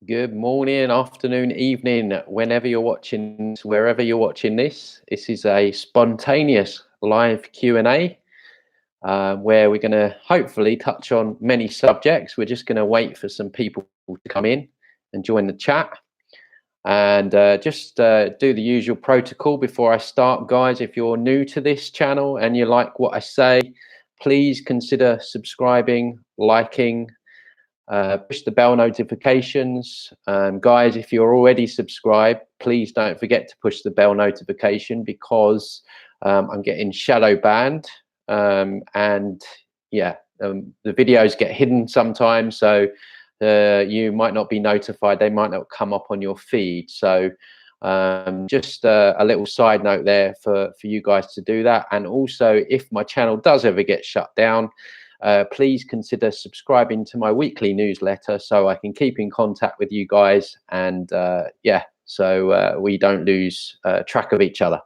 Good morning, afternoon, evening, whenever you're watching, wherever you're watching this. This is a spontaneous live Q&A where we're going to hopefully touch on many subjects. We're just going to wait for some people to come in and join the chat. And just do the usual protocol before I start, guys. If you're new to this channel and you like what I say, please consider subscribing, liking, push the bell notifications. Guys, if you're already subscribed, please don't forget to push the bell notification because I'm getting shadow banned. And yeah, the videos get hidden sometimes, so you might not be notified. They might not come up on your feed. So just a little side note there for you guys to do that. And also, if my channel does ever get shut down, please consider subscribing to my weekly newsletter so I can keep in contact with you guys, and yeah, so we don't lose track of each other,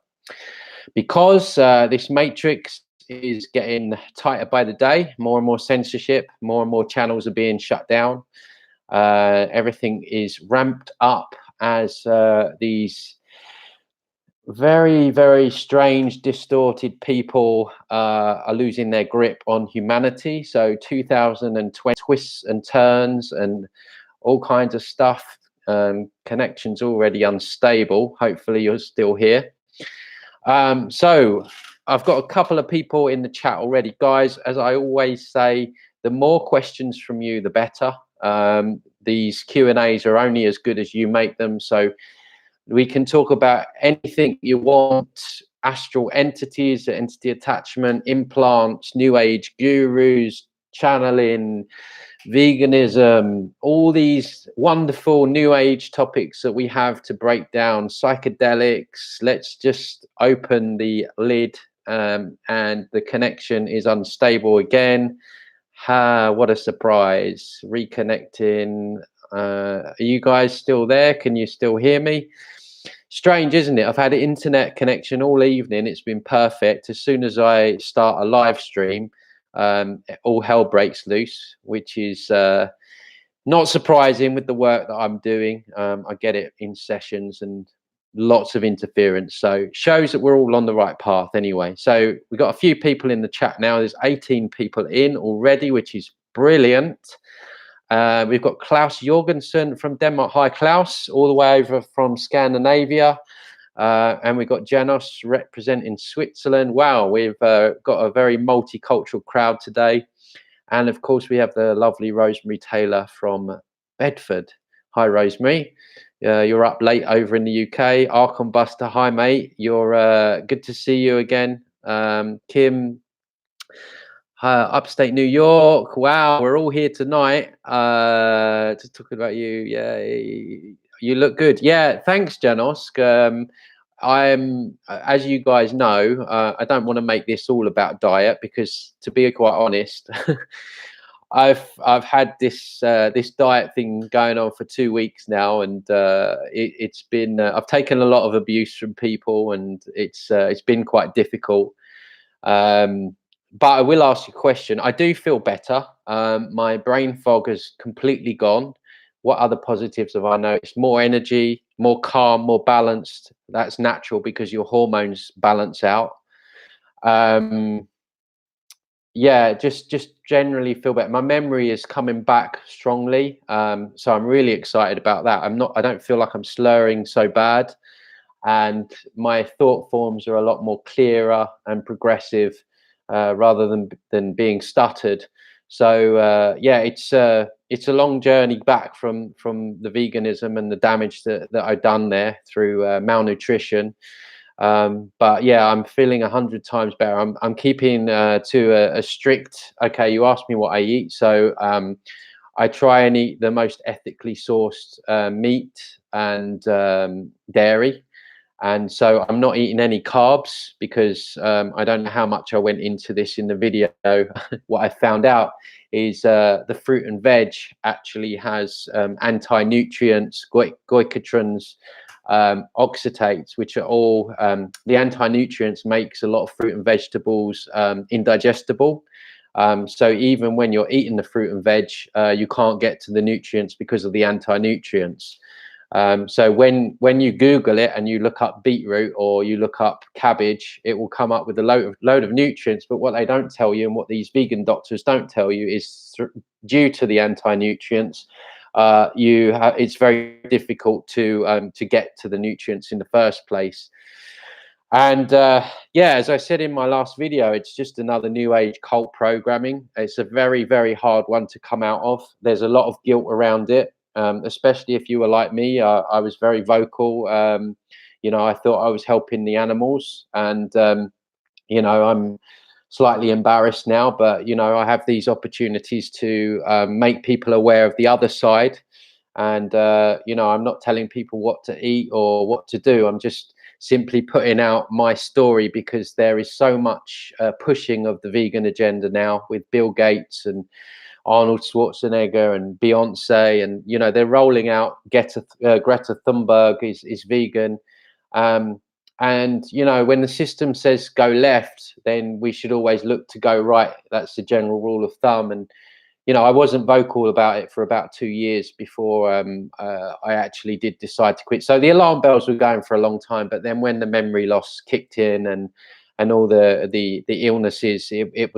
because this matrix is getting tighter by the day. More and more censorship, more and more channels are being shut down. Everything is ramped up as these very strange, distorted people are losing their grip on humanity. So 2020 twists and turns and all kinds of stuff. Connections already unstable. Hopefully you're still here. So I've got a couple of people in the chat already, guys. As I always say, the more questions from you, the better. These Q&As are only as good as you make them. So we can talk about anything you want: astral entities, entity attachment, implants, new age gurus, channeling, veganism, all these wonderful new age topics that we have to break down, psychedelics. Let's just open the lid, and the connection is unstable again. What a surprise. Reconnecting. Are you guys still there? Can you still hear me? Strange, isn't it? I've had an internet connection all evening. It's been perfect. As soon as I start a live stream, all hell breaks loose, which is not surprising with the work that I'm doing. I get it in sessions and lots of interference, so shows that we're all on the right path anyway. So we've got a few people in the chat now. There's 18 people in already, which is brilliant. We've got Klaus Jorgensen from Denmark. Hi, Klaus, all the way over from Scandinavia. And we've got Janos representing Switzerland. Wow, we've got a very multicultural crowd today. And of course, we have the lovely Rosemary Taylor from Bedford. Hi, Rosemary. You're up late over in the UK. Arkham Buster, hi, mate. You're good to see you again. Kim, upstate New York. Wow, we're all here tonight. Just talking about you. Yeah, you look good. Yeah, thanks, Janos. I'm, as you guys know, I don't want to make this all about diet because, to be quite honest, I've had this diet thing going on for 2 weeks now, and it's been I've taken a lot of abuse from people, and it's been quite difficult. But I will ask you a question. I do feel better. My brain fog has completely gone. What other positives have I noticed? More energy, more calm, more balanced. That's natural because your hormones balance out. Yeah, just generally feel better. My memory is coming back strongly, so I'm really excited about that. I don't feel like I'm slurring so bad, and my thought forms are a lot more clearer and progressive, rather than being stuttered. So yeah, it's a long journey back from the veganism and the damage that I've done there through malnutrition. But yeah, I'm feeling 100 times better. I'm keeping to a strict, okay, you asked me what I eat, so I try and eat the most ethically sourced meat and dairy. And so I'm not eating any carbs because I don't know how much I went into this in the video. What I found out is the fruit and veg actually has anti-nutrients, goitrogens, oxalates, which are all the anti-nutrients makes a lot of fruit and vegetables indigestible. So even when you're eating the fruit and veg, you can't get to the nutrients because of the anti-nutrients. So when you Google it and you look up beetroot or you look up cabbage, it will come up with a load of nutrients. But what they don't tell you, and what these vegan doctors don't tell you, is due to the anti-nutrients, it's very difficult to get to the nutrients in the first place. And yeah, as I said in my last video, it's just another new age cult programming. It's a very, very hard one to come out of. There's a lot of guilt around it, especially if you were like me. I was very vocal. I thought I was helping the animals, and I'm slightly embarrassed now, but I have these opportunities to make people aware of the other side. And I'm not telling people what to eat or what to do. I'm just simply putting out my story, because there is so much pushing of the vegan agenda now, with Bill Gates and Arnold Schwarzenegger and Beyonce, and they're rolling out Greta Thunberg is vegan. And when the system says go left, then we should always look to go right. That's the general rule of thumb. And I wasn't vocal about it for about 2 years before I actually did decide to quit. So the alarm bells were going for a long time, but then when the memory loss kicked in and all the illnesses, it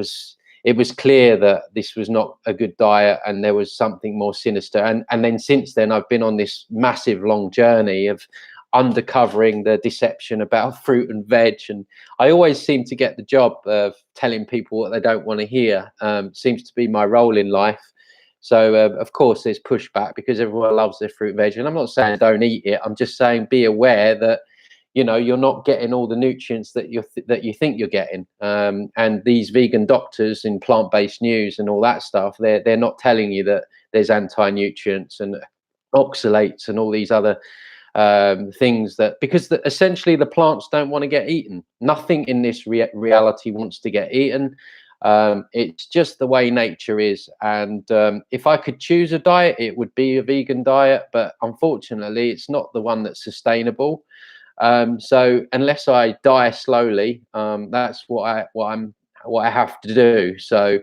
was clear that this was not a good diet, and there was something more sinister. And then since then, I've been on this massive long journey of undercovering the deception about fruit and veg, and I always seem to get the job of telling people what they don't want to hear. Seems to be my role in life. So of course there's pushback, because everyone loves their fruit and veg, and I'm not saying don't eat it. I'm just saying be aware that you're not getting all the nutrients that you think you're getting. And these vegan doctors in plant-based news and all that stuff, they're not telling you that there's anti-nutrients and oxalates and all these other things, that because essentially the plants don't want to get eaten. Nothing in this reality wants to get eaten. It's just the way nature is. And if I could choose a diet, it would be a vegan diet, but unfortunately it's not the one that's sustainable. So unless I die slowly, that's what I have to do. So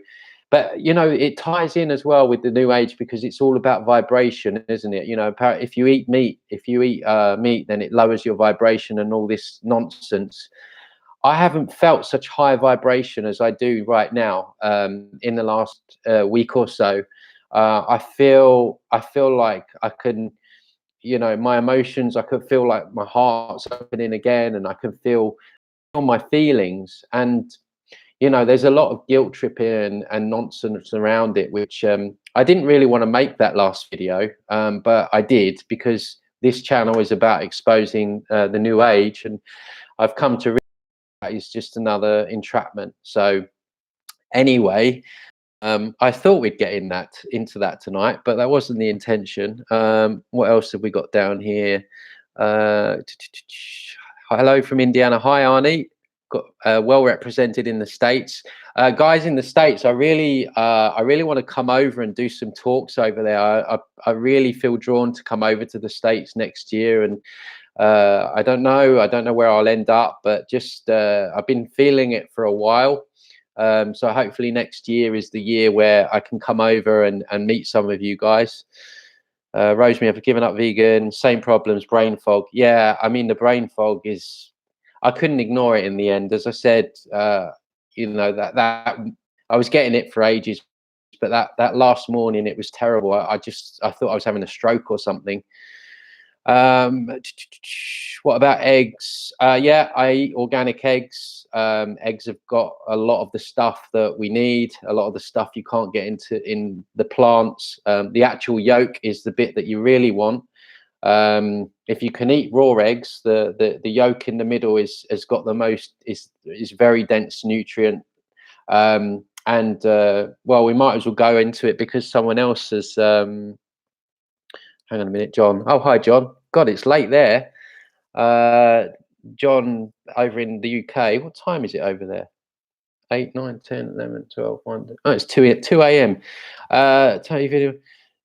but it ties in as well with the new age, because it's all about vibration, isn't it? If you eat meat, then it lowers your vibration and all this nonsense. I haven't felt such high vibration as I do right now. In the last week or so, I feel like I can, my emotions, I could feel like my heart's opening again, and I can feel my feelings. And there's a lot of guilt tripping and nonsense around it, which I didn't really want to make that last video, but I did, because this channel is about exposing the new age, and I've come to realize that is just another entrapment. So anyway, I thought we'd get into that tonight, but that wasn't the intention. What else have we got down here? Hello from Indiana. Hi, Arnie. Got well represented in the States. Guys in the States, I really want to come over and do some talks over there. I really feel drawn to come over to the States next year, and I don't know where I'll end up, but just I've been feeling it for a while. So hopefully next year is the year where I can come over and meet some of you guys. Rosemary, I've given up vegan, same problems, brain fog. Yeah, I mean, the brain fog is, I couldn't ignore it in the end. As I said, that I was getting it for ages, but that last morning it was terrible. I thought I was having a stroke or something. What about eggs? Yeah, I eat organic eggs. Eggs have got a lot of the stuff that we need, a lot of the stuff you can't get in the plants. The actual yolk is the bit that you really want. If you can eat raw eggs, the yolk in the middle is very dense nutrient. And well, we might as well go into it, because someone else has hang on a minute, John. Oh, hi, John. God, it's late there. John over in the UK. What time is it over there? 8, 9, 10, 11, 12, 1. Oh, it's 2 a.m. Tell you video.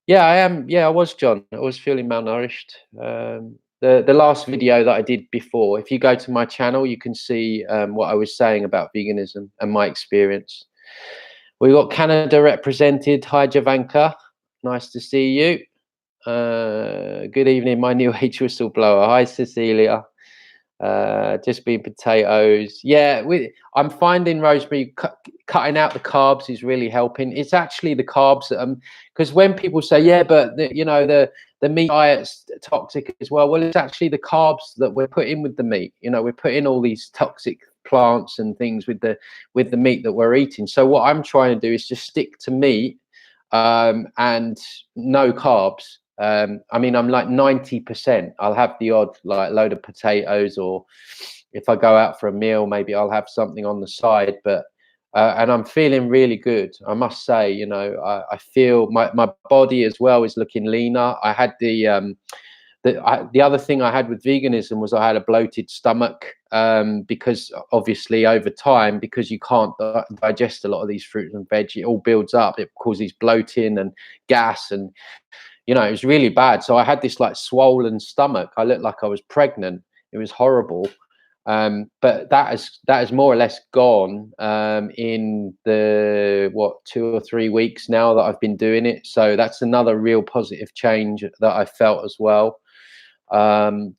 Yeah, I am. Yeah, I was, John. I was feeling malnourished. The last video that I did before, if you go to my channel, you can see what I was saying about veganism and my experience. We got Canada represented. Hi, Javanka. Nice to see you. Good evening, my new age whistleblower. Hi, Cecilia. Just being potatoes. Yeah, I'm finding, Rosemary, cutting out the carbs is really helping. It's actually the carbs that because when people say, yeah, but the meat diet's toxic as well. Well, it's actually the carbs that we're putting with the meat. We're putting all these toxic plants and things with the meat that we're eating. So what I'm trying to do is just stick to meat and no carbs. I mean, I'm like 90%. I'll have the odd like load of potatoes, or if I go out for a meal, maybe I'll have something on the side. But and I'm feeling really good, I must say. I feel my body as well is looking leaner. I had the other thing I had with veganism was I had a bloated stomach, because obviously over time, because you can't digest a lot of these fruits and veg, it all builds up. It causes bloating and gas, and it was really bad. So I had this like swollen stomach. I looked like I was pregnant. It was horrible. But that is more or less gone in the 2 or 3 weeks now that I've been doing it. So that's another real positive change that I felt as well. Bone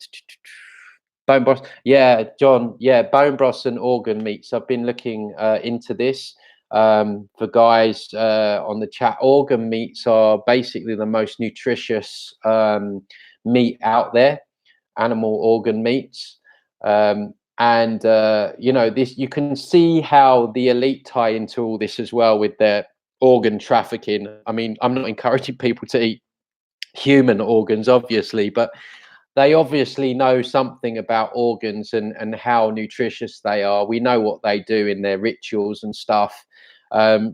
broth, yeah, John, yeah, bone broth and organ meats. I've been looking into this. For guys on the chat, organ meats are basically the most nutritious meat out there, animal organ meats. And this, you can see how the elite tie into all this as well with their organ trafficking. I mean, I'm not encouraging people to eat human organs, obviously, but they obviously know something about organs and how nutritious they are. We know what they do in their rituals and stuff.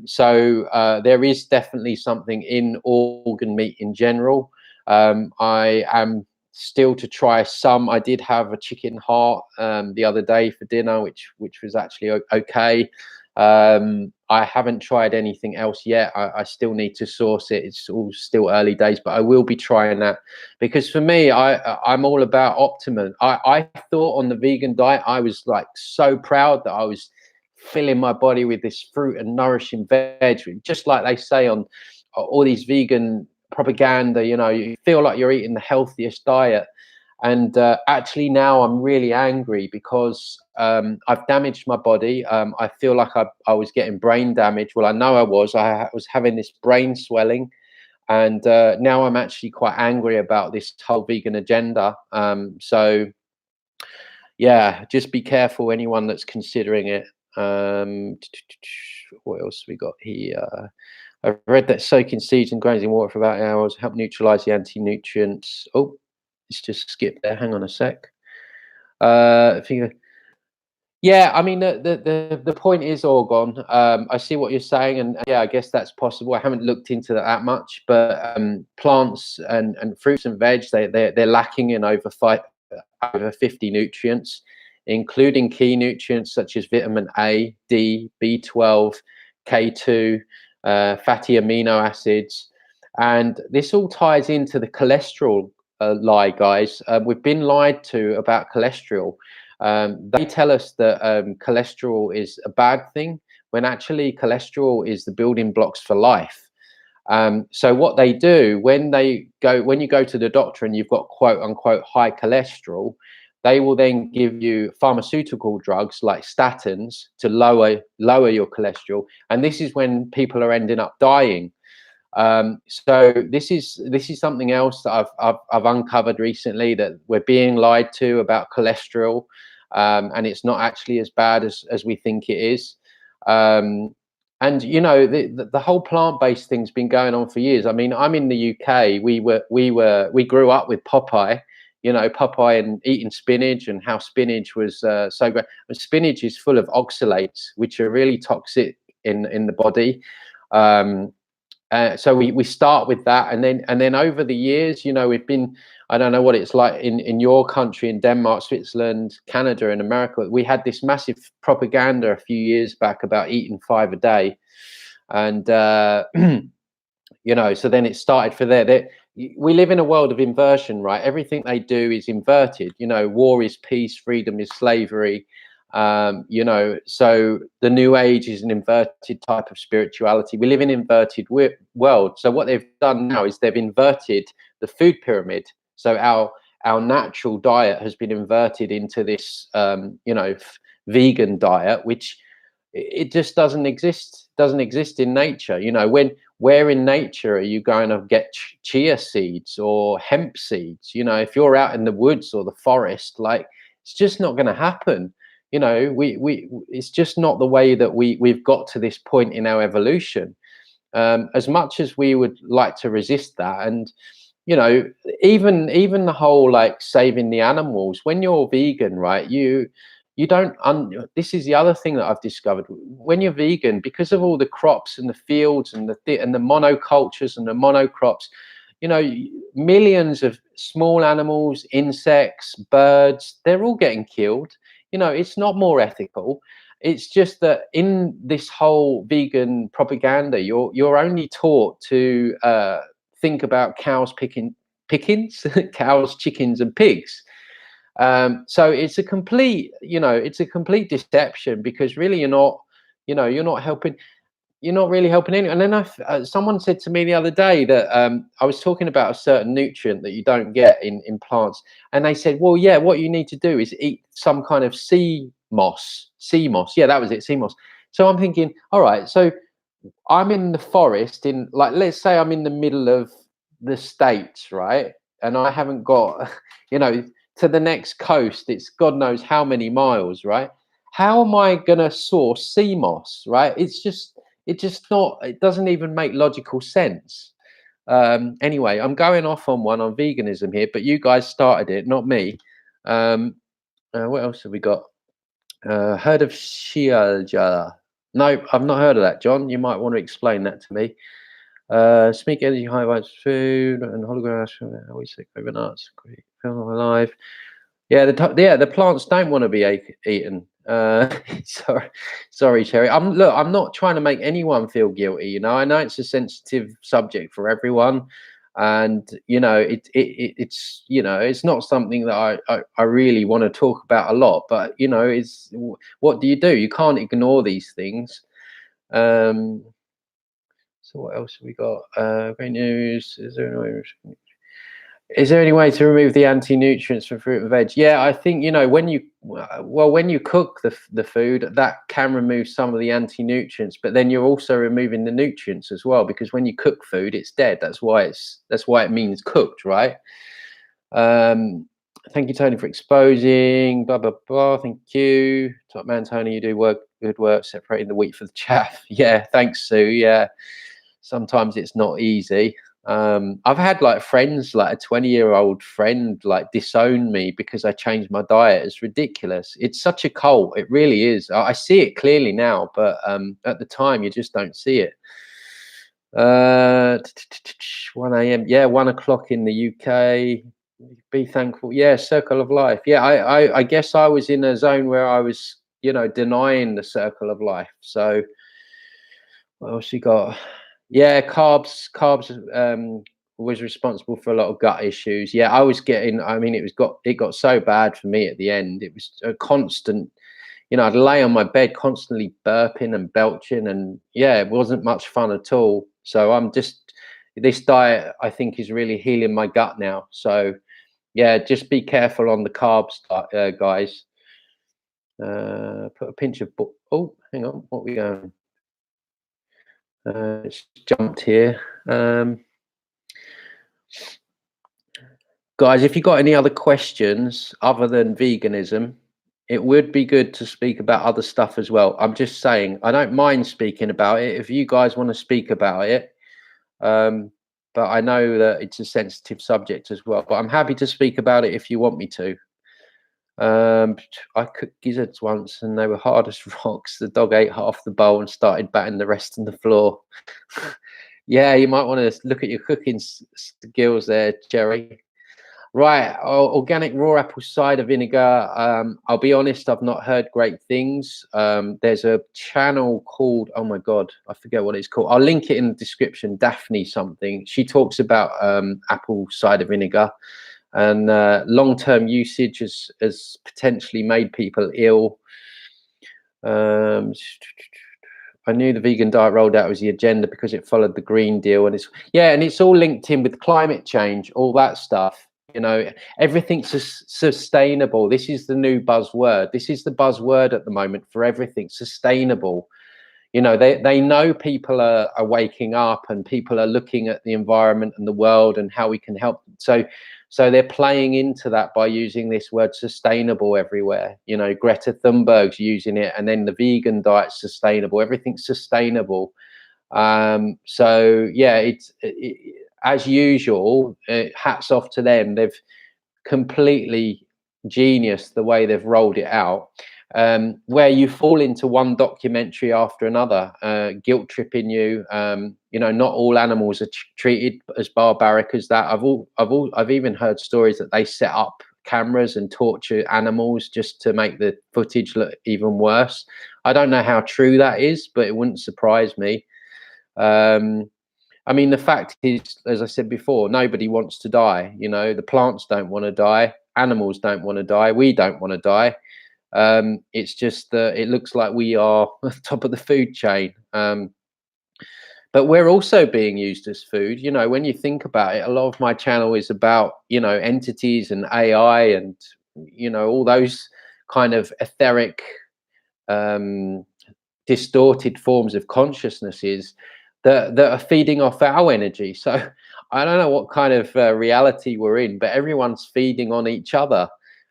So there is definitely something in organ meat in general. I am still to try some. I did have a chicken heart the other day for dinner, which was actually okay. I haven't tried anything else yet. I still need to source it. It's all still early days, but I will be trying that, because for me, I'm all about optimum. I thought on the vegan diet, I was like so proud that I was filling my body with this fruit and nourishing veg, just like they say on all these vegan propaganda. You feel like you're eating the healthiest diet. And actually now I'm really angry because I've damaged my body. I feel like I was getting brain damage. Well, I know I was having this brain swelling, and now I'm actually quite angry about this whole vegan agenda. So yeah, just be careful, anyone that's considering it. What else we got here? I've read that soaking seeds and grains in water for about hours help neutralize the anti-nutrients. Oh, let's just skip there. Hang on a sec. Yeah, I mean the point is all gone. I see what you're saying, and yeah, I guess that's possible. I haven't looked into that much, but plants and fruits and veg, they're lacking in over 50 nutrients, including key nutrients such as vitamin A, D, B12, K2, fatty amino acids, and this all ties into the cholesterol lie, guys. We've been lied to about cholesterol. They tell us that cholesterol is a bad thing, when actually cholesterol is the building blocks for life. So what they do when you go to the doctor and you've got quote unquote high cholesterol, they will then give you pharmaceutical drugs like statins to lower your cholesterol, and this is when people are ending up dying. So this is something else that I've uncovered recently, that we're being lied to about cholesterol, and it's not actually as bad as we think it is. And the whole plant-based thing's been going on for years. I mean, I'm in the UK. We grew up with Popeye, Popeye, and eating spinach, and how spinach was so great. And spinach is full of oxalates, which are really toxic in the body. So we start with that, and then over the years, we've been, I don't know what it's like in your country, in Denmark, Switzerland, Canada, and America. We had this massive propaganda a few years back about eating 5 a day, and so then it started for there. We live in a world of inversion, right? Everything they do is inverted. War is peace, freedom is slavery. You know, so the new age is an inverted type of spirituality. We live in an inverted world. So what they've done now is they've inverted the food pyramid. So our natural diet has been inverted into this, you know, vegan diet, which it just doesn't exist in nature. You know, where in nature are you going to get chia seeds or hemp seeds? You know, if you're out in the woods or the forest, like, it's just not going to happen. You know, it's just not the way that we've got to this point in our evolution. As much as we would like to resist that, and you know, even the whole like saving the animals, when you're vegan, right, you don't this is the other thing that I've discovered. When you're vegan, because of all the crops and the fields and the monocultures and the monocrops, you know, millions of small animals, insects, birds, they're all getting killed. You know, it's not more ethical. It's just that in this whole vegan propaganda, you're only taught to think about pickings, cows, chickens, and pigs. So it's a complete, you know, it's a complete deception, because really you're not, you know, you're not helping. You're not really helping anyone. And then someone said to me the other day that I was talking about a certain nutrient that you don't get in plants, and they said, well, yeah, what you need to do is eat some kind of sea moss. Yeah, that was it, sea moss. So I'm thinking, all right, so I'm in the forest, in, like, let's say I'm in the middle of the States, right? And I haven't got, you know, to the next coast, it's God knows how many miles, right? How am I gonna source sea moss, right? It just not, it doesn't even make logical sense. Anyway, I'm going off on one on veganism here, but you guys started it, not me. What else have we got? Heard of Shiaja? No, I've not heard of that, John. You might want to explain that to me. Speak energy, high vibes, food, and hologram. Always sick over nuts. Feel alive. Yeah, the plants don't want to be eaten. Sorry, Cherry. I'm not trying to make anyone feel guilty. You know, I know it's a sensitive subject for everyone, and you know, it's, you know, it's not something that I really want to talk about a lot. But you know, it's, what do? You can't ignore these things. So what else have we got? Great news. Is there any way to remove the anti-nutrients from fruit and veg? Yeah, I think, you know, when you cook the food, that can remove some of the anti-nutrients, but then you're also removing the nutrients as well, because when you cook food, it's dead. That's why it means cooked, right? Thank you, Tony, for exposing. Blah blah blah. Thank you, top man, Tony. You do good work separating the wheat from the chaff. Yeah, thanks, Sue. Yeah, sometimes it's not easy. I've had like friends, like a 20-year-old friend, like disown me because I changed my diet. It's ridiculous. It's such a cult. It really is. I see it clearly now, but at the time you just don't see it. 1 a.m. Yeah, 1 o'clock in the UK. Be thankful. Yeah, circle of life. Yeah, I guess I was in a zone where I was, you know, denying the circle of life. So what else you got? Yeah, carbs was responsible for a lot of gut issues. Yeah, I was getting, I mean, it got so bad for me at the end. It was a constant, you know, I'd lay on my bed constantly burping and belching, and yeah, it wasn't much fun at all. So this diet, I think, is really healing my gut now. So yeah, just be careful on the carbs, guys. Put a pinch of, oh, hang on, what are we going? It's jumped here. Guys, if you got any other questions other than veganism, it would be good to speak about other stuff as well. I'm just saying, I don't mind speaking about it if you guys want to speak about it. But I know that it's a sensitive subject as well. But I'm happy to speak about it if you want me to. I cooked gizzards once and they were hard as rocks. The dog ate half the bowl and started batting the rest on the floor. Yeah, you might want to look at your cooking skills there, Jerry. Right, organic raw apple cider vinegar. I'll be honest, I've not heard great things. There's a channel called, oh my God, I forget what it's called. I'll link it in the description, Daphne something. She talks about apple cider vinegar, and long-term usage has potentially made people ill. Um, I knew the vegan diet rolled out was the agenda because it followed the Green Deal, and it's all linked in with climate change, all that stuff. You know, everything's sustainable. This is the new buzzword. This is the buzzword at the moment for everything, sustainable. You know, they know people are waking up, and people are looking at the environment and the world and how we can help. So they're playing into that by using this word sustainable everywhere. You know, Greta Thunberg's using it, and then the vegan diet's sustainable. Everything's sustainable. So yeah, as usual. Hats off to them. They've completely genius the way they've rolled it out. Where you fall into one documentary after another, guilt tripping you. You know, not all animals are treated as barbaric as that. I've even heard stories that they set up cameras and torture animals just to make the footage look even worse. I don't know how true that is, but it wouldn't surprise me. I mean, the fact is, as I said before, nobody wants to die. You know, the plants don't want to die. Animals don't want to die. We don't want to die. It's just that it looks like we are at the top of the food chain. But we're also being used as food. You know, when you think about it, a lot of my channel is about, you know, entities and AI and, you know, all those kind of etheric, distorted forms of consciousnesses that are feeding off our energy. So I don't know what kind of reality we're in, but everyone's feeding on each other.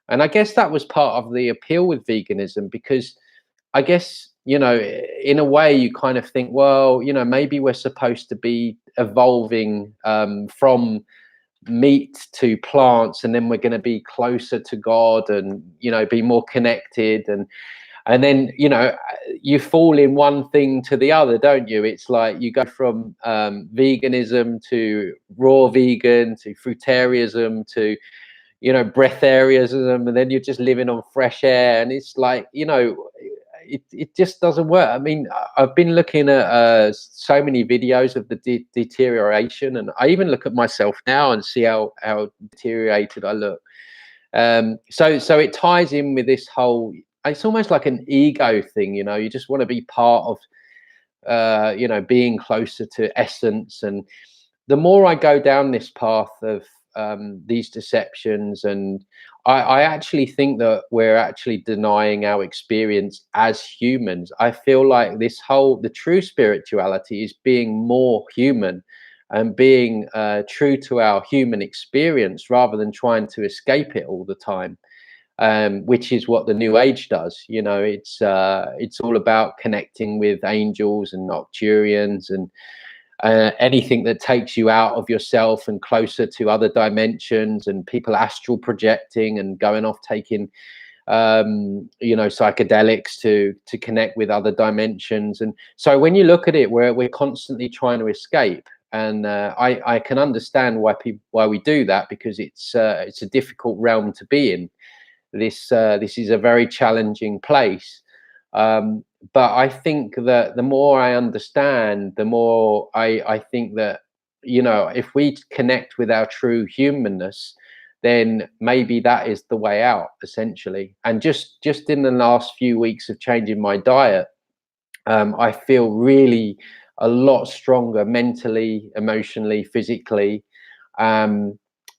And I guess that was part of the appeal with veganism, because I guess, you know, in a way you kind of think, well, you know, maybe we're supposed to be evolving from meat to plants, and then we're going to be closer to God and, you know, be more connected. And then, you know, you fall in one thing to the other, don't you? It's like you go from veganism to raw vegan to fruitarianism to, you know, breatharianism, and then you're just living on fresh air. And it's like, you know, it just doesn't work. I mean, I've been looking at so many videos of the deterioration, and I even look at myself now and see how deteriorated I look. So it ties in with this whole, it's almost like an ego thing, you know. You just want to be part of you know, being closer to essence. And the more I go down this path of these deceptions, and I actually think that we're actually denying our experience as humans. I feel like the true spirituality is being more human and being true to our human experience rather than trying to escape it all the time. Which is what the New Age does. You know, it's all about connecting with angels and Nocturians and anything that takes you out of yourself and closer to other dimensions, and people astral projecting and going off taking you know, psychedelics to connect with other dimensions. And so when you look at it, we're constantly trying to escape. And I can understand why we do that, because it's a difficult realm to be in. This is a very challenging place. But I think that the more I understand, the more I think that, you know, if we connect with our true humanness, then maybe that is the way out, essentially. And just in the last few weeks of changing my diet, I feel really a lot stronger mentally, emotionally, physically.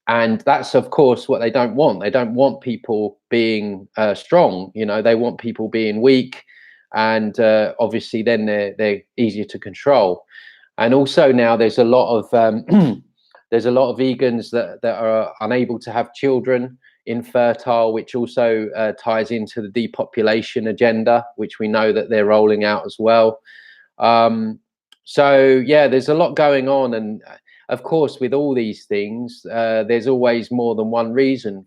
And that's, of course, what they don't want. They don't want people being strong. You know, they want people being weak, and obviously then they're easier to control. And also now there's a lot of there's a lot of vegans that are unable to have children, infertile, which also ties into the depopulation agenda, which we know that they're rolling out as well. So yeah, there's a lot going on. And of course, with all these things, there's always more than one reason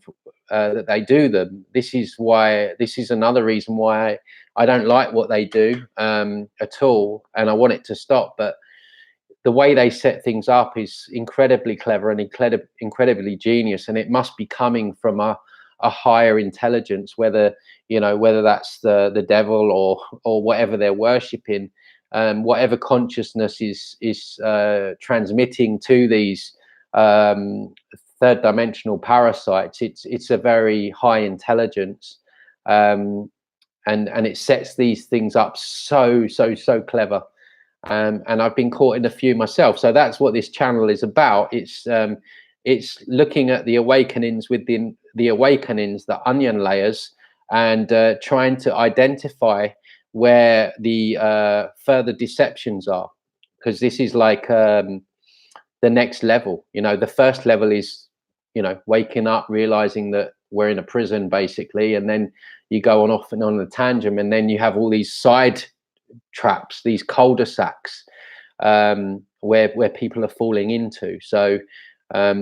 that they do them. This is another reason why I don't like what they do at all, and I want it to stop. But the way they set things up is incredibly clever and incredibly genius, and it must be coming from a higher intelligence, whether, you know, whether that's the devil or whatever they're worshipping. Whatever consciousness is transmitting to these third dimensional parasites, it's a very high intelligence. and it sets these things up so clever. And I've been caught in a few myself. So that's what this channel is about. It's looking at the awakenings within the awakenings, the onion layers, and trying to identify where the further deceptions are, because this is like the next level. You know, the first level is, you know, waking up, realizing that we're in a prison basically, and then you go on off and on a tangent, and then you have all these side traps, these cul-de-sacs, where people are falling into. So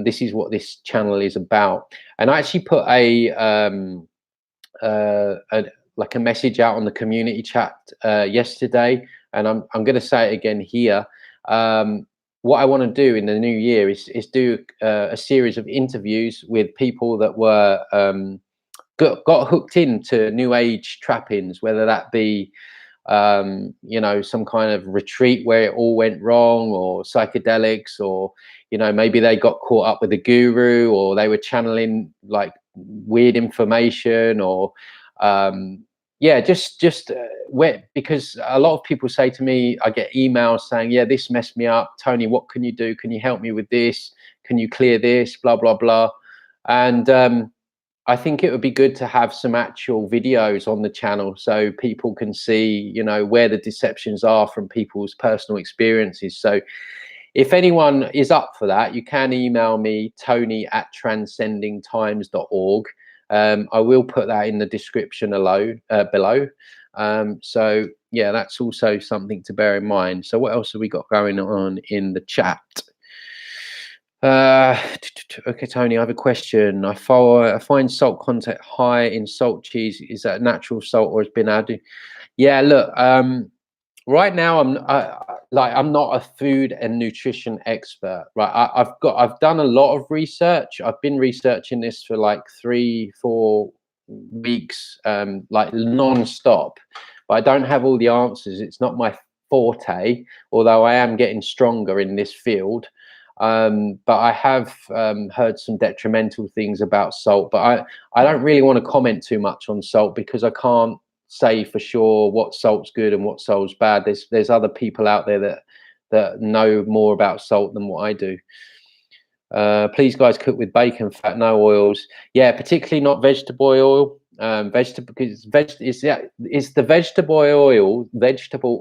this is what this channel is about. And I actually put like a message out on the community chat yesterday, and I'm going to say it again here. What I want to do in the new year is do a series of interviews with people that were got hooked into new age trappings, whether that be you know, some kind of retreat where it all went wrong, or psychedelics, or, you know, maybe they got caught up with a guru, or they were channeling like weird information, or yeah, just where, because a lot of people say to me, I get emails saying, yeah, this messed me up, Tony, what can you do? Can you help me with this? Can you clear this? Blah blah blah. And I think it would be good to have some actual videos on the channel so people can see, you know, where the deceptions are from people's personal experiences. So if anyone is up for that, you can email me, tony@transcendingtimes.org. I will put that in the description below. So yeah, that's also something to bear in mind. So what else have we got going on in the chat? Okay, Tony, I have a question. I find salt content high in salt cheese. Is that natural salt or has been added? Yeah, look, right now I'm not a food and nutrition expert, right? I've done a lot of research. I've been researching this for like 3-4 weeks, like non-stop, but I don't have all the answers. It's not my forte, although I am getting stronger in this field. But I have heard some detrimental things about salt, but I don't really want to comment too much on salt, because I can't say for sure what salt's good and what salt's bad. There's other people out there that know more about salt than what I do. Please guys, cook with bacon fat, no oils. Yeah, particularly not vegetable oil. Vegetable, because it's the vegetable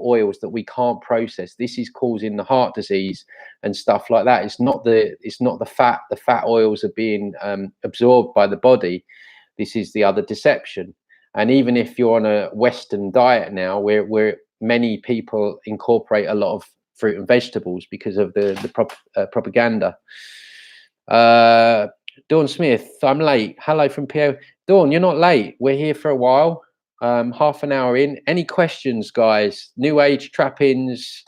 oils that we can't process. This is causing the heart disease and stuff like that. It's not the fat. The fat oils are being absorbed by the body. This is the other deception. And even if you're on a Western diet now, where many people incorporate a lot of fruit and vegetables because of the propaganda. Dawn Smith, I'm late. Hello from PO. Dawn, you're not late. We're here for a while. Half an hour in. Any questions, guys? New age trappings,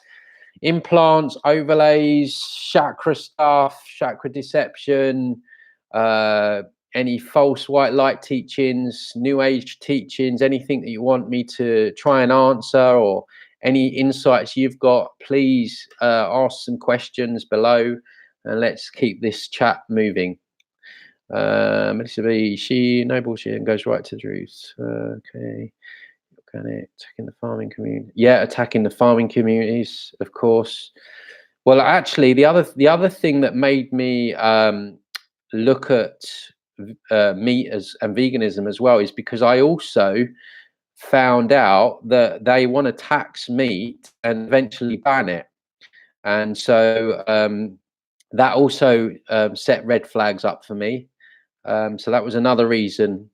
implants, overlays, chakra stuff, chakra deception, any false white light teachings, new age teachings, anything that you want me to try and answer, or any insights you've got, please ask some questions below, and let's keep this chat moving. She no bullshit and goes right to the truth. Okay. Attacking the farming community. Yeah, attacking the farming communities, of course. Well, actually, the other thing that made me look at meat and veganism as well is because I also found out that they want to tax meat and eventually ban it, and so that also set red flags up for me. So that was another reason.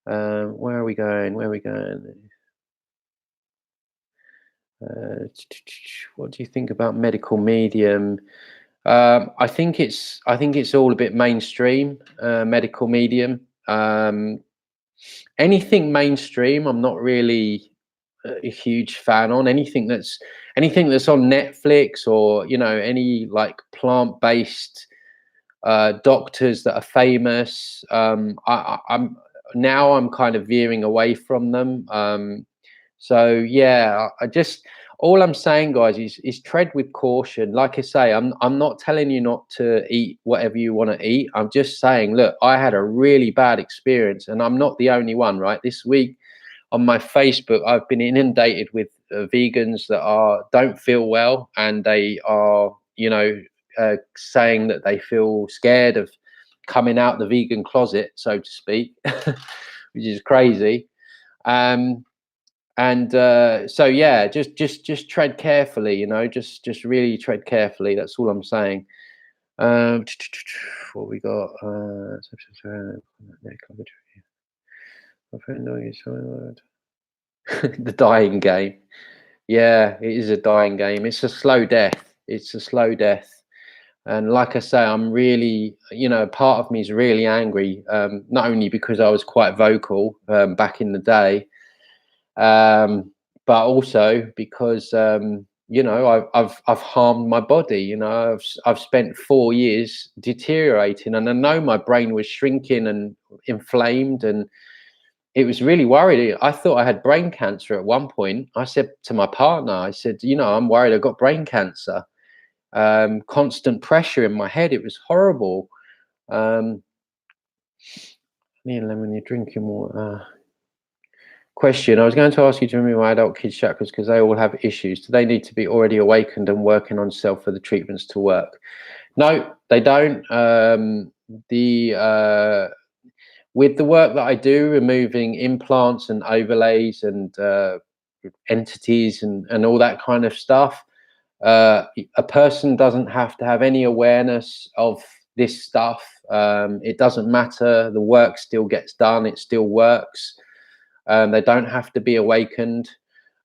Where are we going? What do you think about medical medium? I think it's all a bit mainstream. Medical medium. Anything mainstream, I'm not really a huge fan on. Anything that's on Netflix, or any like plant-based doctors that are famous. I'm kind of veering away from them. So yeah, all I'm saying, guys, is tread with caution. Like I say, I'm not telling you not to eat whatever you want to eat. I'm just saying, look, I had a really bad experience, and I'm not the only one, right? This week on my Facebook, I've been inundated with vegans that don't feel well, and they are, saying that they feel scared of coming out the vegan closet, so to speak, which is crazy. And so yeah, just tread carefully, just really tread carefully. That's all I'm saying. What we got? The dying game. Yeah, it is a dying game. It's a slow death. It's a slow death. And like I say, I'm really, part of me is really angry, not only because I was quite vocal back in the day, but also because, I've harmed my body. I've spent 4 years deteriorating, and I know my brain was shrinking and inflamed, and it was really worried. I thought I had brain cancer at one point. I said to my partner, I said, I'm worried I've got brain cancer. Constant pressure in my head. It was horrible. Me and Lemon, you're drinking water. Question: I was going to ask you to remove my adult kids chakras because they all have issues. Do they need to be already awakened and working on self for the treatments to work? No, they don't. With the work that I do, removing implants and overlays and entities and all that kind of stuff, a person doesn't have to have any awareness of this stuff. It doesn't matter. The work still gets done. It still works. They don't have to be awakened.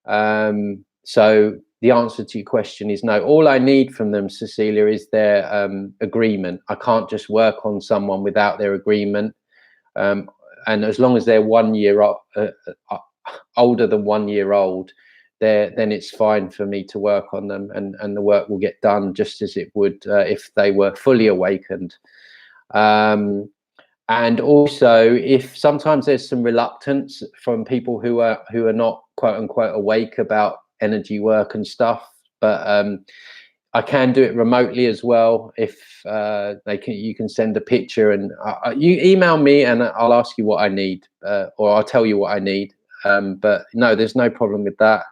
So the answer to your question is no. All I need from them, Cecilia, is their agreement. I can't just work on someone without their agreement. And as long as they're 1 year older than 1 year old, then it's fine for me to work on them, and the work will get done just as it would if they were fully awakened. And also, if sometimes there's some reluctance from people who are not quote unquote awake about energy work and stuff, but I can do it remotely as well. If you can send a picture, and you email me, and I'll ask you what I need, or I'll tell you what I need. But no, there's no problem with that.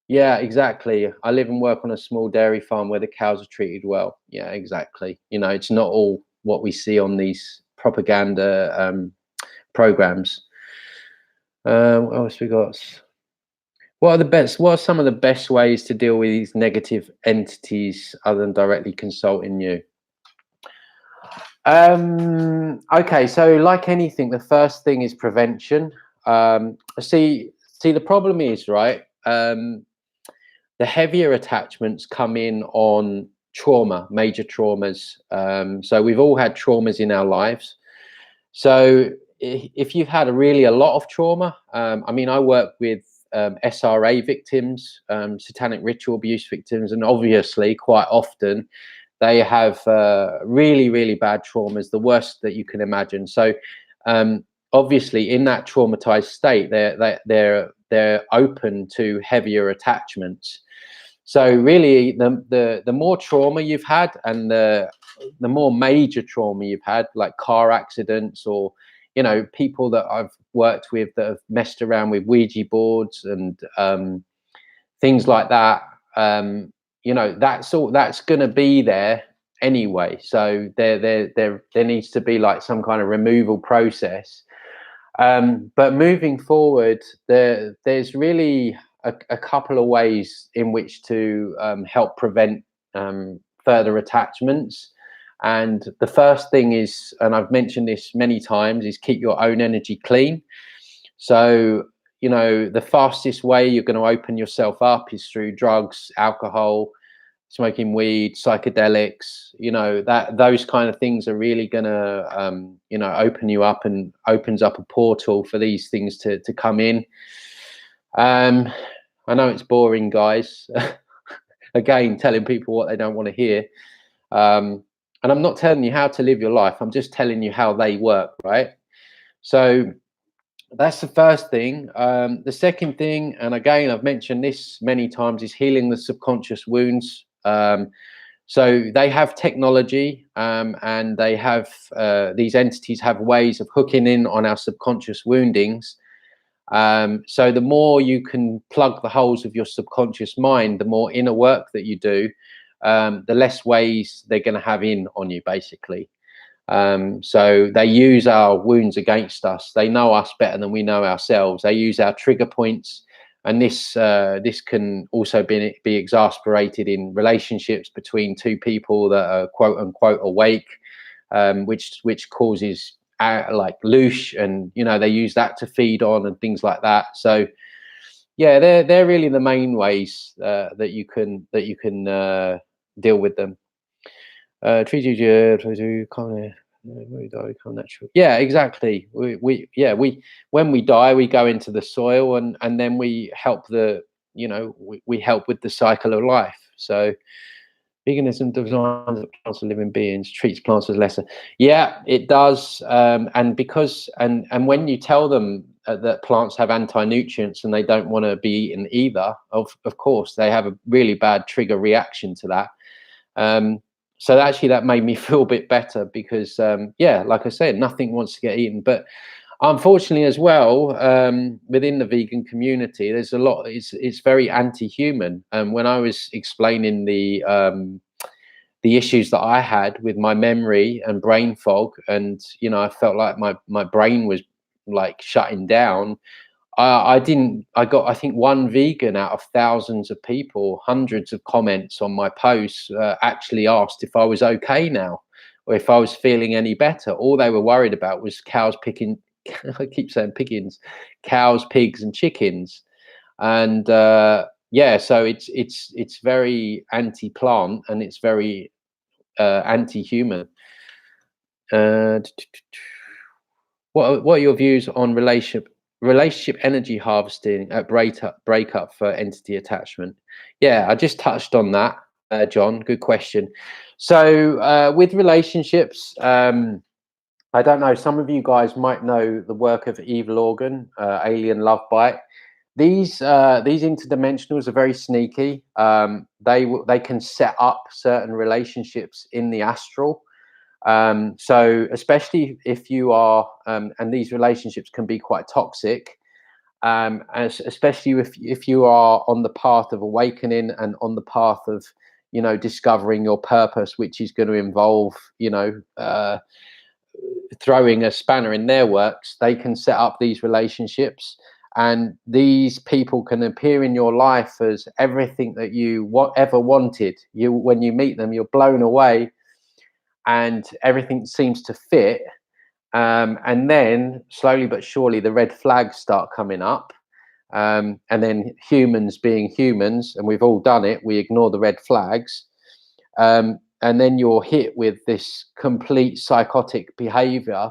Yeah, exactly. I live and work on a small dairy farm where the cows are treated well. Yeah, exactly. It's not all what we see on these propaganda programs. What else we got? What are some of the best ways to deal with these negative entities other than directly consulting you? Okay, so like anything, the first thing is prevention. See, the problem is, right, the heavier attachments come in on trauma, major traumas. So we've all had traumas in our lives. So if you've had a lot of trauma, I work with SRA victims, satanic ritual abuse victims, and obviously quite often they have really, really bad traumas, the worst that you can imagine. So obviously in that traumatized state, they're open to heavier attachments. So really, the more trauma you've had, and the more major trauma you've had, like car accidents, or people that I've worked with that have messed around with Ouija boards and things like that. That's going to be there anyway. So there needs to be like some kind of removal process. But moving forward, there's really a couple of ways in which to help prevent further attachments. And the first thing is, and I've mentioned this many times, is keep your own energy clean. So, the fastest way you're going to open yourself up is through drugs, alcohol, smoking weed, psychedelics. Those kind of things are really going to, open you up, and opens up a portal for these things to come in. I know it's boring, guys. Again, telling people what they don't want to hear. And I'm not telling you how to live your life. I'm just telling you how they work, right? So that's the first thing. The second thing, and again, I've mentioned this many times, is healing the subconscious wounds. So they have technology, and they have these entities have ways of hooking in on our subconscious woundings. So the more you can plug the holes of your subconscious mind, the more inner work that you do, the less ways they're going to have in on you, basically. So they use our wounds against us. They know us better than we know ourselves. They use our trigger points, and this can also be exasperated in relationships between two people that are quote unquote awake, which causes like loosh, and they use that to feed on and things like that. So yeah, they're really the main ways that you can deal with them. Treat you kind of natural. Yeah, exactly. We when we die, we go into the soil, and then we help we help with the cycle of life. So veganism designs plants as living beings, treats plants as lesser. Yeah, it does. And because and when you tell them that plants have anti-nutrients and they don't want to be eaten either, of course they have a really bad trigger reaction to that. So actually that made me feel a bit better, because yeah, like I said, nothing wants to get eaten. But unfortunately as well, within the vegan community, there's a lot, it's very anti-human. And when I was explaining the issues that I had with my memory and brain fog, and I felt like my brain was like shutting down, I got, I think, one vegan out of thousands of people, hundreds of comments on my posts, actually asked if I was okay now, or if I was feeling any better. All they were worried about was cows picking, I keep saying piggins, cows, pigs and chickens. And yeah, so it's very anti-plant, and it's very anti-human. What are your views on relationship energy harvesting at breakup for entity attachment? Yeah, I just touched on that, John. Good question. So with relationships, I don't know, some of you guys might know the work of Evil Organ, Alien Love Bite. These interdimensionals are very sneaky. They can set up certain relationships in the astral. So especially if you are, and these relationships can be quite toxic, especially if you are on the path of awakening and on the path of discovering your purpose, which is going to involve throwing a spanner in their works. They can set up these relationships, and these people can appear in your life as everything that you ever wanted. When you meet them, you're blown away, and everything seems to fit. And then slowly but surely the red flags start coming up. And then humans being humans, and we've all done it, we ignore the red flags. And then you're hit with this complete psychotic behavior,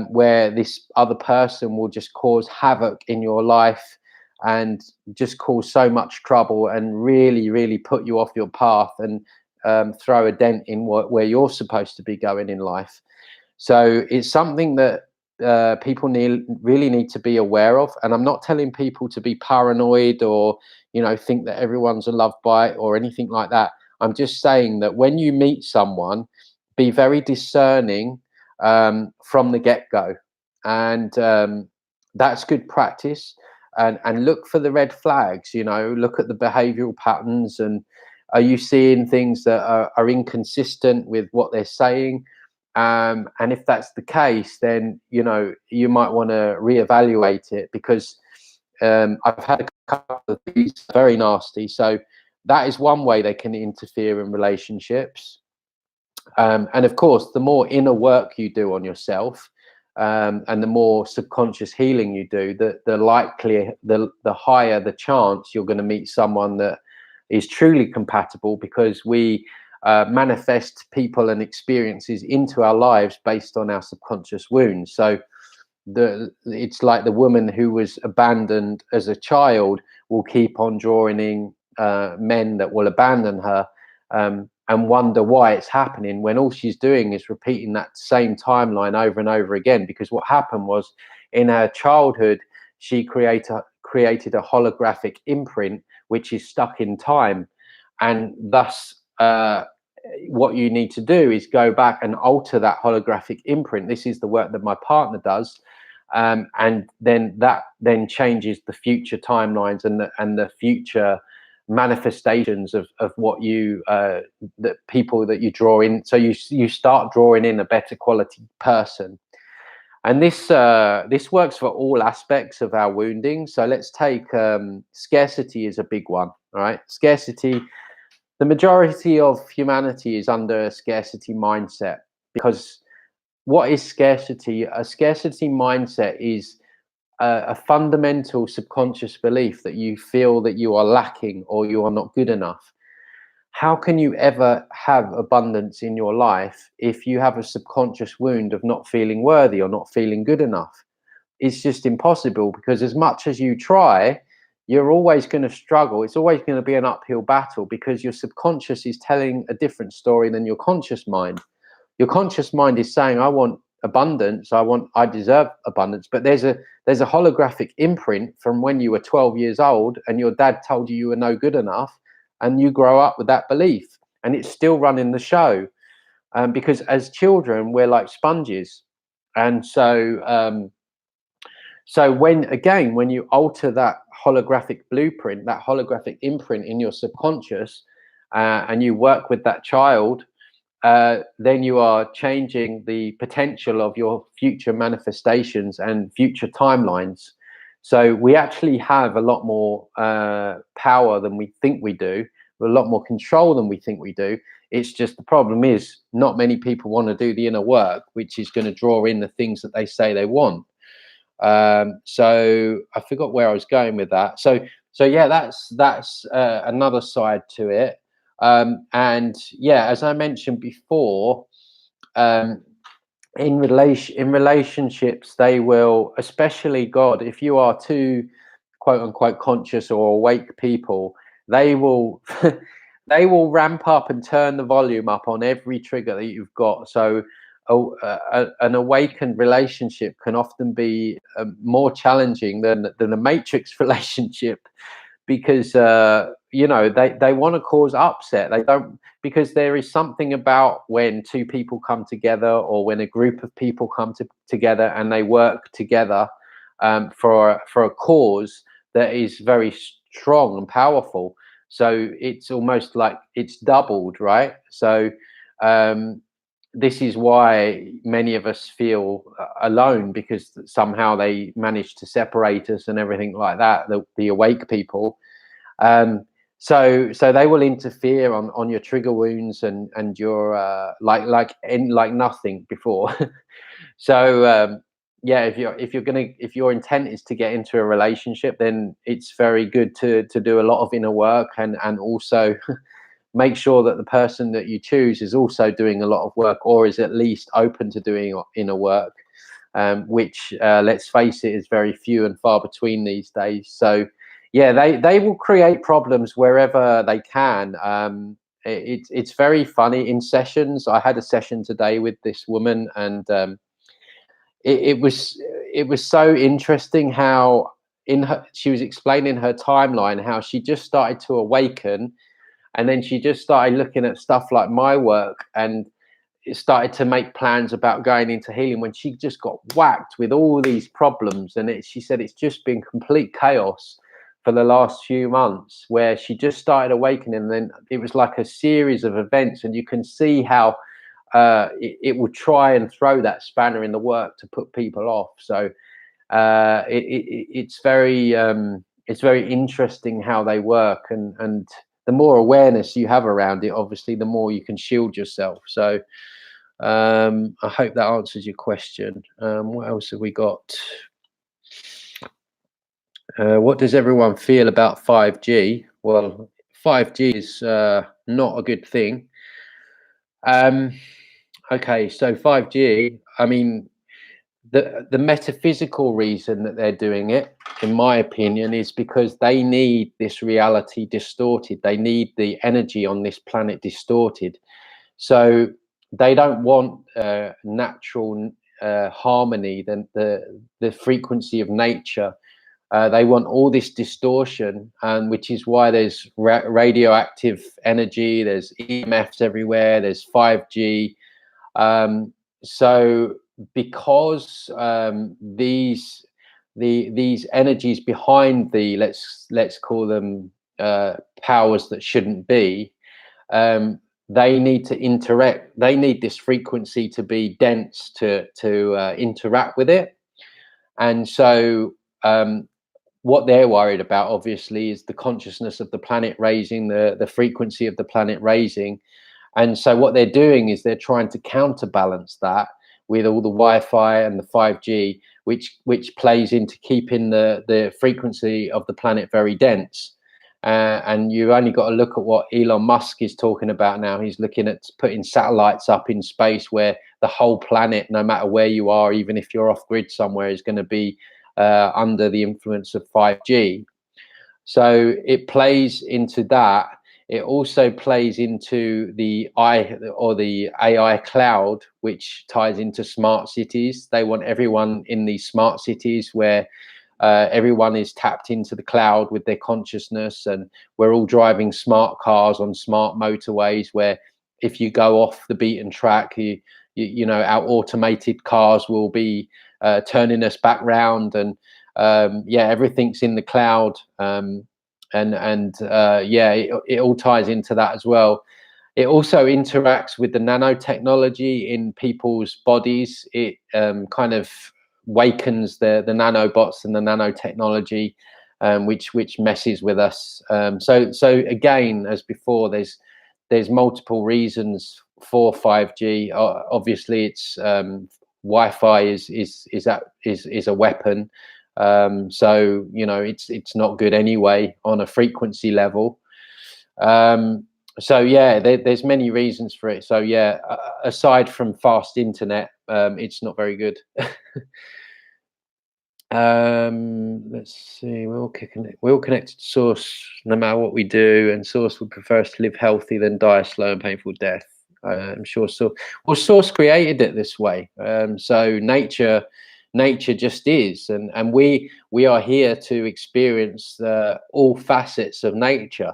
where this other person will just cause havoc in your life and just cause so much trouble and really, really put you off your path, and throw a dent in where you're supposed to be going in life. So it's something that people really need to be aware of. And I'm not telling people to be paranoid or think that everyone's a love bite or anything like that. I'm just saying that when you meet someone, be very discerning from the get-go, and that's good practice. And look for the red flags. Look at the behavioral patterns, and are you seeing things that are inconsistent with what they're saying? And if that's the case, then you might want to reevaluate it, because I've had a couple of these very nasty. So that is one way they can interfere in relationships. And of course, the more inner work you do on yourself, and the more subconscious healing you do, the higher the chance you're going to meet someone that is truly compatible, because we manifest people and experiences into our lives based on our subconscious wounds. So it's like the woman who was abandoned as a child will keep on drawing in men that will abandon her, and wonder why it's happening, when all she's doing is repeating that same timeline over and over again. Because what happened was, in her childhood, she created a holographic imprint which is stuck in time, and thus what you need to do is go back and alter that holographic imprint. This is the work that my partner does. And then that then changes the future timelines and the future manifestations of what you the people that you draw in. So you start drawing in a better quality person. And this works for all aspects of our wounding. So let's take scarcity is a big one. All right, scarcity. The majority of humanity is under a scarcity mindset, because what is scarcity? A scarcity mindset is a fundamental subconscious belief that you feel that you are lacking or you are not good enough. How can you ever have abundance in your life if you have a subconscious wound of not feeling worthy or not feeling good enough? It's just impossible, because as much as you try, you're always going to struggle. It's always going to be an uphill battle, because your subconscious is telling a different story than your conscious mind. Your conscious mind is saying, I want abundance, I deserve abundance. But there's a holographic imprint from when you were 12 years old and your dad told you were no good enough, and you grow up with that belief, and it's still running the show. Because as children, we're like sponges. And so when you alter that holographic blueprint, that holographic imprint in your subconscious, and you work with that child, then you are changing the potential of your future manifestations and future timelines. So we actually have a lot more power than we think we do, a lot more control than we think we do. It's just the problem is not many people want to do the inner work, which is going to draw in the things that they say they want. So I forgot where I was going with that. So yeah, that's another side to it. And yeah, as I mentioned before, in relationships, they will, especially God, if you are too quote unquote conscious or awake people, they will they will ramp up and turn the volume up on every trigger that you've got. So an awakened relationship can often be more challenging than a matrix relationship, because they want to cause upset. They don't, because there is something about when two people come together, or when a group of people come together and they work together for a cause that is very strong and powerful. So it's almost like it's doubled, right? So this is why many of us feel alone, because somehow they manage to separate us and everything like that, the awake people. So they will interfere on your trigger wounds and your like nothing before. So yeah, if your intent is to get into a relationship, then it's very good to do a lot of inner work, and also make sure that the person that you choose is also doing a lot of work, or is at least open to doing inner work, which let's face it, is very few and far between these days. So yeah, they will create problems wherever they can. It's very funny in sessions. I had a session today with this woman, and it was so interesting how she was explaining her timeline, how she just started to awaken, and then she just started looking at stuff like my work, and it started to make plans about going into healing, when she just got whacked with all these problems. And she said it's just been complete chaos for the last few months, where she just started awakening, and then it was like a series of events, and you can see how it will try and throw that spanner in the work to put people off. So it's very interesting how they work, and the more awareness you have around it, obviously the more you can shield yourself. So I hope that answers your question. What else have we got? What does everyone feel about 5G? Well, 5G is not a good thing. Okay, so 5G, I mean, the metaphysical reason that they're doing it, in my opinion, is because they need this reality distorted. They need the energy on this planet distorted. So they don't want natural harmony, the frequency of nature They want all this distortion, and which is why there's radioactive energy, there's EMFs everywhere, there's 5G. Um, so because these energies behind the, let's call them powers that shouldn't be, they need to interact. They need this frequency to be dense to interact with it. And so what they're worried about, obviously, is the consciousness of the planet raising, the frequency of the planet raising. And so what they're doing is they're trying to counterbalance that with all the Wi-Fi and the 5G, which plays into keeping the frequency of the planet very dense. And you've only got to look at what Elon Musk is talking about now. He's looking at putting satellites up in space where the whole planet, no matter where you are, even if you're off grid somewhere, is going to be under the influence of 5G. So it plays into that. It also plays into the AI cloud, which ties into smart cities. They want everyone in these smart cities where everyone is tapped into the cloud with their consciousness, and we're all driving smart cars on smart motorways where if you go off the beaten track, you know, our automated cars will be turning us back round, and yeah, everything's in the cloud. Yeah, it all ties into that as well. It also interacts with the nanotechnology in people's bodies. It kind of wakens the nanobots and the nanotechnology, which messes with us. So again, as before, there's multiple reasons for 5G. Obviously, it's Wi-Fi is a weapon. So you know, it's not good anyway on a frequency level. So yeah, there's many reasons for it. So yeah, aside from fast internet, it's not very good. Let's see, we're all connected to source no matter what we do, and source would prefer us to live healthy than die a slow and painful death. I'm sure so. Well, source created it this way. So nature just is, and we are here to experience all facets of nature,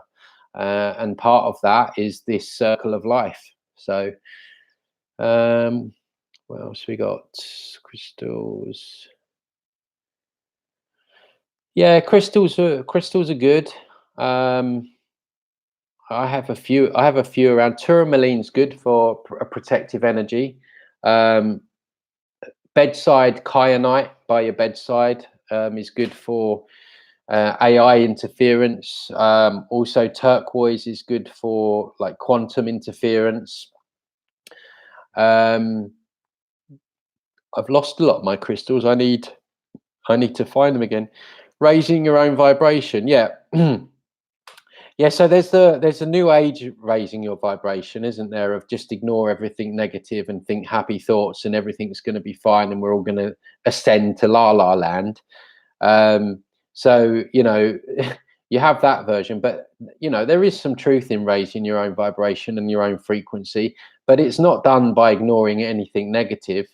and part of that is this circle of life. So what else we got? Crystals. Yeah, crystals are good. I have a few around. Tourmaline's good for a protective energy. Bedside kyanite by your bedside is good for AI interference. Also, turquoise is good for like quantum interference. I've lost a lot of my crystals. I need to find them again. Raising your own vibration, yeah. Yeah, so there's a new age raising your vibration, isn't there, of just ignore everything negative and think happy thoughts and everything's going to be fine and we're all going to ascend to la la land. So you know, you have that version, but you know, there is some truth in raising your own vibration and your own frequency, but it's not done by ignoring anything negative.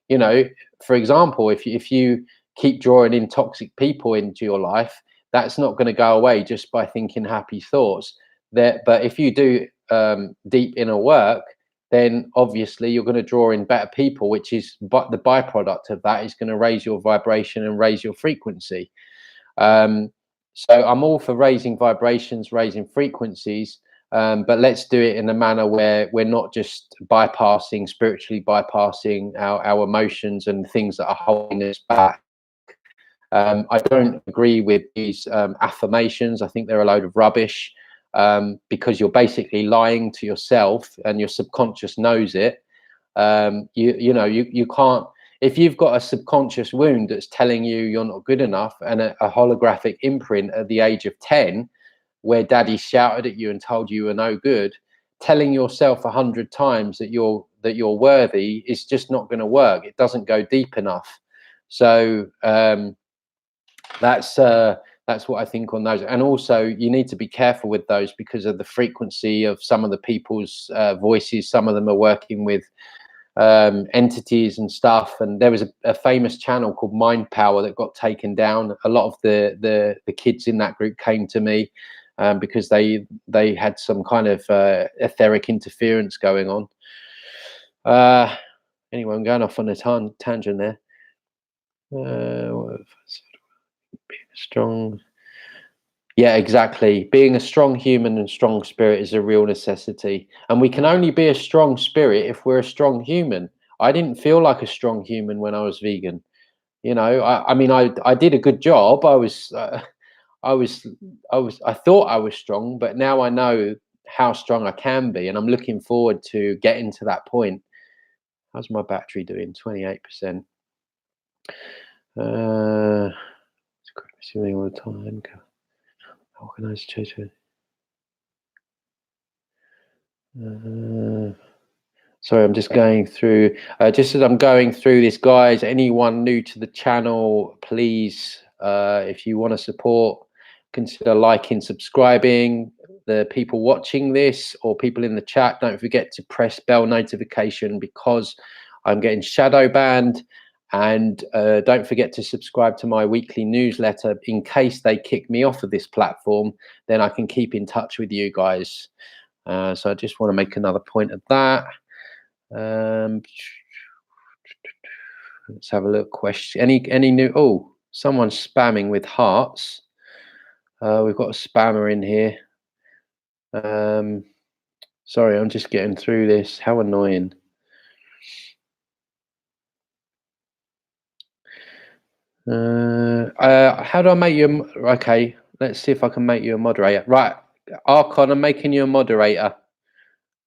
You know, for example, if you keep drawing in toxic people into your life, that's not going to go away just by thinking happy thoughts. But if you do deep inner work, then obviously you're going to draw in better people, which is the byproduct of that is going to raise your vibration and raise your frequency. So I'm all for raising vibrations, raising frequencies, but let's do it in a manner where we're not just spiritually bypassing our emotions and things that are holding us back. I don't agree with these affirmations. I think they're a load of rubbish, because you're basically lying to yourself and your subconscious knows it. You can't, if you've got a subconscious wound that's telling you you're not good enough, and a holographic imprint at the age of 10 where daddy shouted at you and told you were no good, telling yourself 100 times that you're worthy is just not going to work. It doesn't go deep enough. So that's what I think on those. And also you need to be careful with those because of the frequency of some of the people's voices. Some of them are working with entities and stuff. And there was a famous channel called Mind Power that got taken down. A lot of the kids in that group came to me because they had some kind of etheric interference going on. Anyway, I'm going off on a tangent there. Strong. Yeah, exactly. Being a strong human and strong spirit is a real necessity. And we can only be a strong spirit if we're a strong human. I didn't feel like a strong human when I was vegan. You know, I mean, I did a good job. I thought I was strong, but now I know how strong I can be. And I'm looking forward to getting to that point. How's my battery doing? 28%. Consuming all the time. Organized change. Sorry, I'm just going through. Just as I'm going through this, guys, anyone new to the channel, please, if you want to support, consider liking, subscribing. The people watching this or people in the chat, don't forget to press bell notification because I'm getting shadow banned. And don't forget to subscribe to my weekly newsletter in case they kick me off of this platform. Then I can keep in touch with you guys. So I just want to make another point of that. Let's have a look. Question. Any new? Oh, someone's spamming with hearts. We've got a spammer in here. Sorry, I'm just getting through this. How annoying. How do I make you? Okay, let's see if I can make you a moderator. Right, Archon, I'm making you a moderator.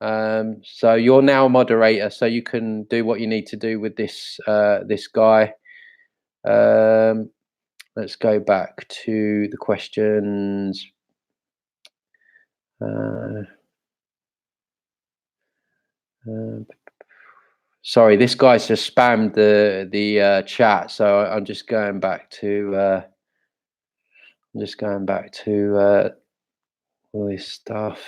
So you're now a moderator, so you can do what you need to do with this this guy. Let's go back to the questions. Sorry, this guy's just spammed the chat, so I'm just going back to all this stuff.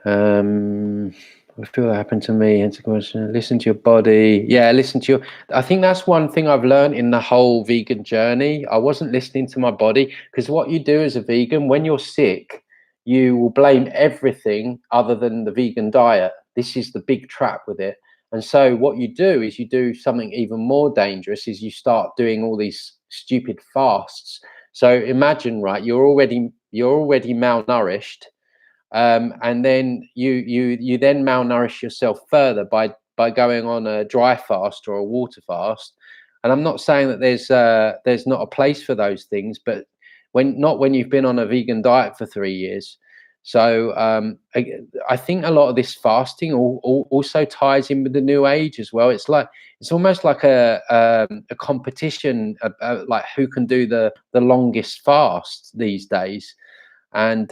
I feel that happened to me. Listen to your body. Yeah, listen to your. I think that's one thing I've learned in the whole vegan journey. I wasn't listening to my body because what you do as a vegan, when you're sick, you will blame everything other than the vegan diet. This is the big trap with it. And so what you do is you do something even more dangerous is you start doing all these stupid fasts. So imagine, right, you're already malnourished. And then you then malnourish yourself further by going on a dry fast or a water fast. And I'm not saying that there's not a place for those things, but when you've been on a vegan diet for 3 years. So I think a lot of this fasting also ties in with the new age as well. It's almost like a competition, like who can do the longest fast these days. And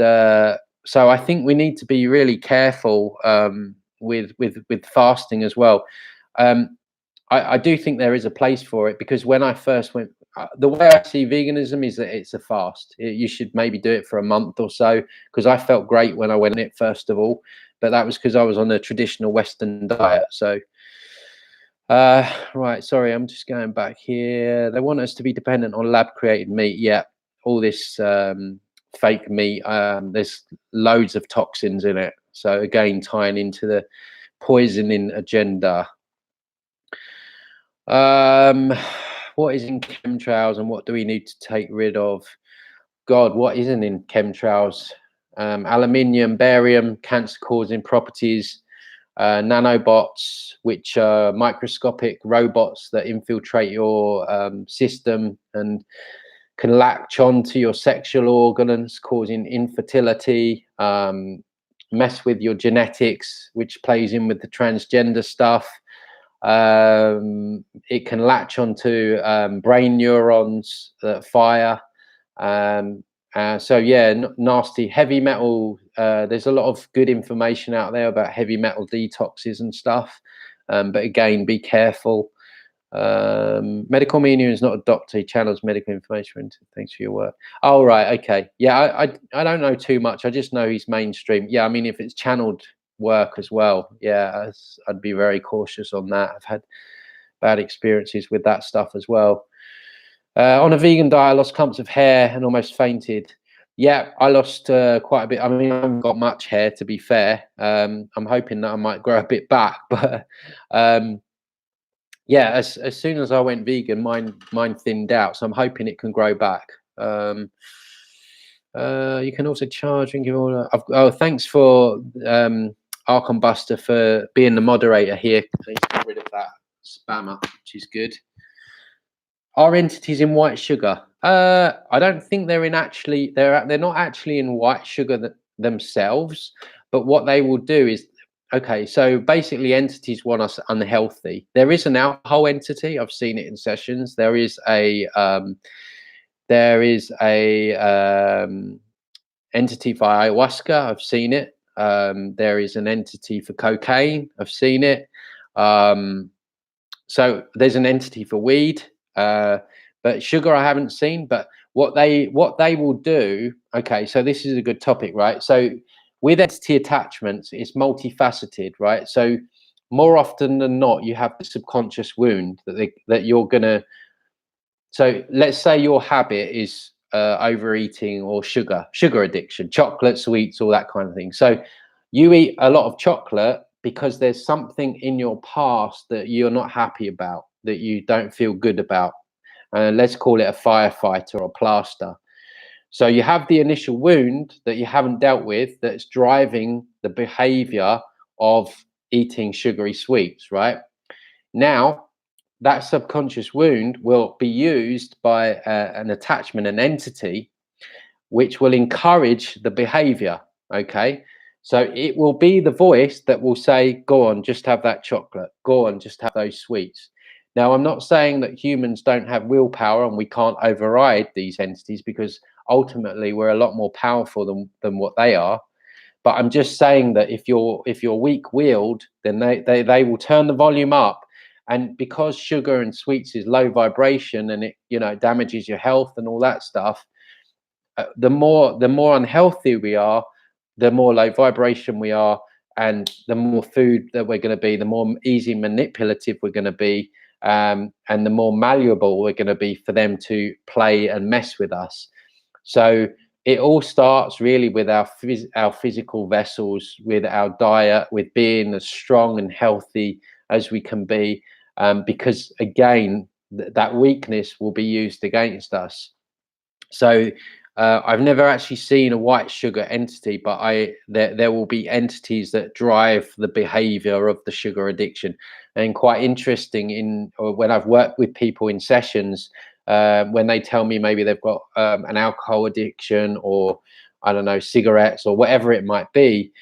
so I think we need to be really careful with fasting as well. I do think there is a place for it because when I first went, the way I see veganism is that it's a fast. You should maybe do it for a month or so because I felt great when I went it first of all, but that was because I was on a traditional Western diet. So, right, sorry, I'm just going back here. They want us to be dependent on lab created meat. Yeah, all this fake meat, there's loads of toxins in it, so again tying into the poisoning agenda. What is in chemtrails and what do we need to take rid of? God, what isn't in chemtrails? Aluminium, barium, cancer causing properties, nanobots, which are microscopic robots that infiltrate your system and can latch onto your sexual organs, causing infertility, mess with your genetics, which plays in with the transgender stuff. It can latch onto brain neurons that fire. So yeah, nasty heavy metal. There's a lot of good information out there about heavy metal detoxes and stuff. But again, be careful. Medical media is not a doctor. He channels medical information. Thanks for your work. Oh, right. Okay. Yeah, I don't know too much. I just know he's mainstream. Yeah, I mean, if it's channeled work as well, yeah, I'd be very cautious on that. I've had bad experiences with that stuff as well. On a vegan diet, I lost clumps of hair and almost fainted. Yeah, I lost quite a bit. I mean, I haven't got much hair, to be fair. I'm hoping that I might grow a bit back, but yeah, as soon as I went vegan, mine thinned out. So I'm hoping it can grow back. You can also charge and give all. Oh, thanks for Archon Buster for being the moderator here. Please get rid of that spammer, which is good. Are entities in white sugar? I don't think they're in actually. They're not actually in white sugar themselves. But what they will do is, okay. So basically, entities want us unhealthy. There is an alcohol entity. I've seen it in sessions. There is a entity for ayahuasca. I've seen it. There is an entity for cocaine. I've seen it. So there's an entity for weed. But sugar I haven't seen. But what they will do, okay, so this is a good topic, right? So with entity attachments, it's multifaceted, right? So more often than not, you have the subconscious wound that you're gonna. So let's say your habit is overeating or sugar addiction, chocolate, sweets, all that kind of thing. So you eat a lot of chocolate because there's something in your past that you're not happy about, that you don't feel good about. Let's call it a firefighter or plaster. So you have the initial wound that you haven't dealt with that's driving the behavior of eating sugary sweets, right? Now, that subconscious wound will be used by an attachment, an entity, which will encourage the behavior, okay? So it will be the voice that will say, go on, just have that chocolate. Go on, just have those sweets. Now, I'm not saying that humans don't have willpower and we can't override these entities, because ultimately we're a lot more powerful than what they are. But I'm just saying that if you're weak-willed, then they will turn the volume up. And because sugar and sweets is low vibration and it damages your health and all that stuff, the more unhealthy we are, the more low vibration we are, and the more food that we're going to be, the more easy manipulative we're going to be, and the more malleable we're going to be for them to play and mess with us. So it all starts really with our physical vessels, with our diet, with being as strong and healthy as we can be, because again, that weakness will be used against us. So I've never actually seen a white sugar entity, but there will be entities that drive the behavior of the sugar addiction. And quite interesting, when I've worked with people in sessions, when they tell me maybe they've got an alcohol addiction, or I don't know, cigarettes or whatever it might be,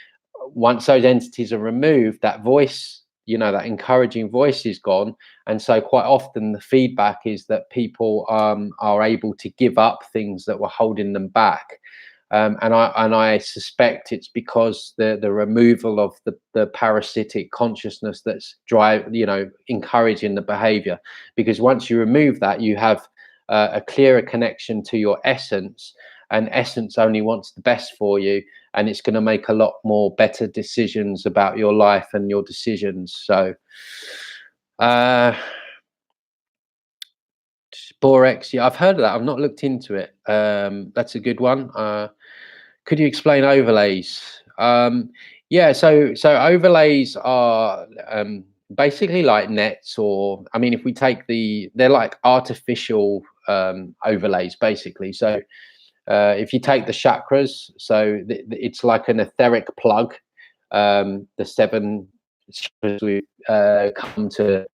once those entities are removed, that voice, that encouraging voice is gone. And so quite often the feedback is that people are able to give up things that were holding them back. And I suspect it's because the removal of the parasitic consciousness that's encouraging the behavior. Because once you remove that, you have a clearer connection to your essence, and essence only wants the best for you, and it's going to make a lot more better decisions about your life and your decisions. So Borex, yeah, I've heard of that. I've not looked into it. That's a good one. Could you explain overlays? Yeah, so overlays are basically like nets, or I mean, if we take they're like artificial overlays, basically. So if you take the chakras, so it's like an etheric plug. The 7 chakras we've come to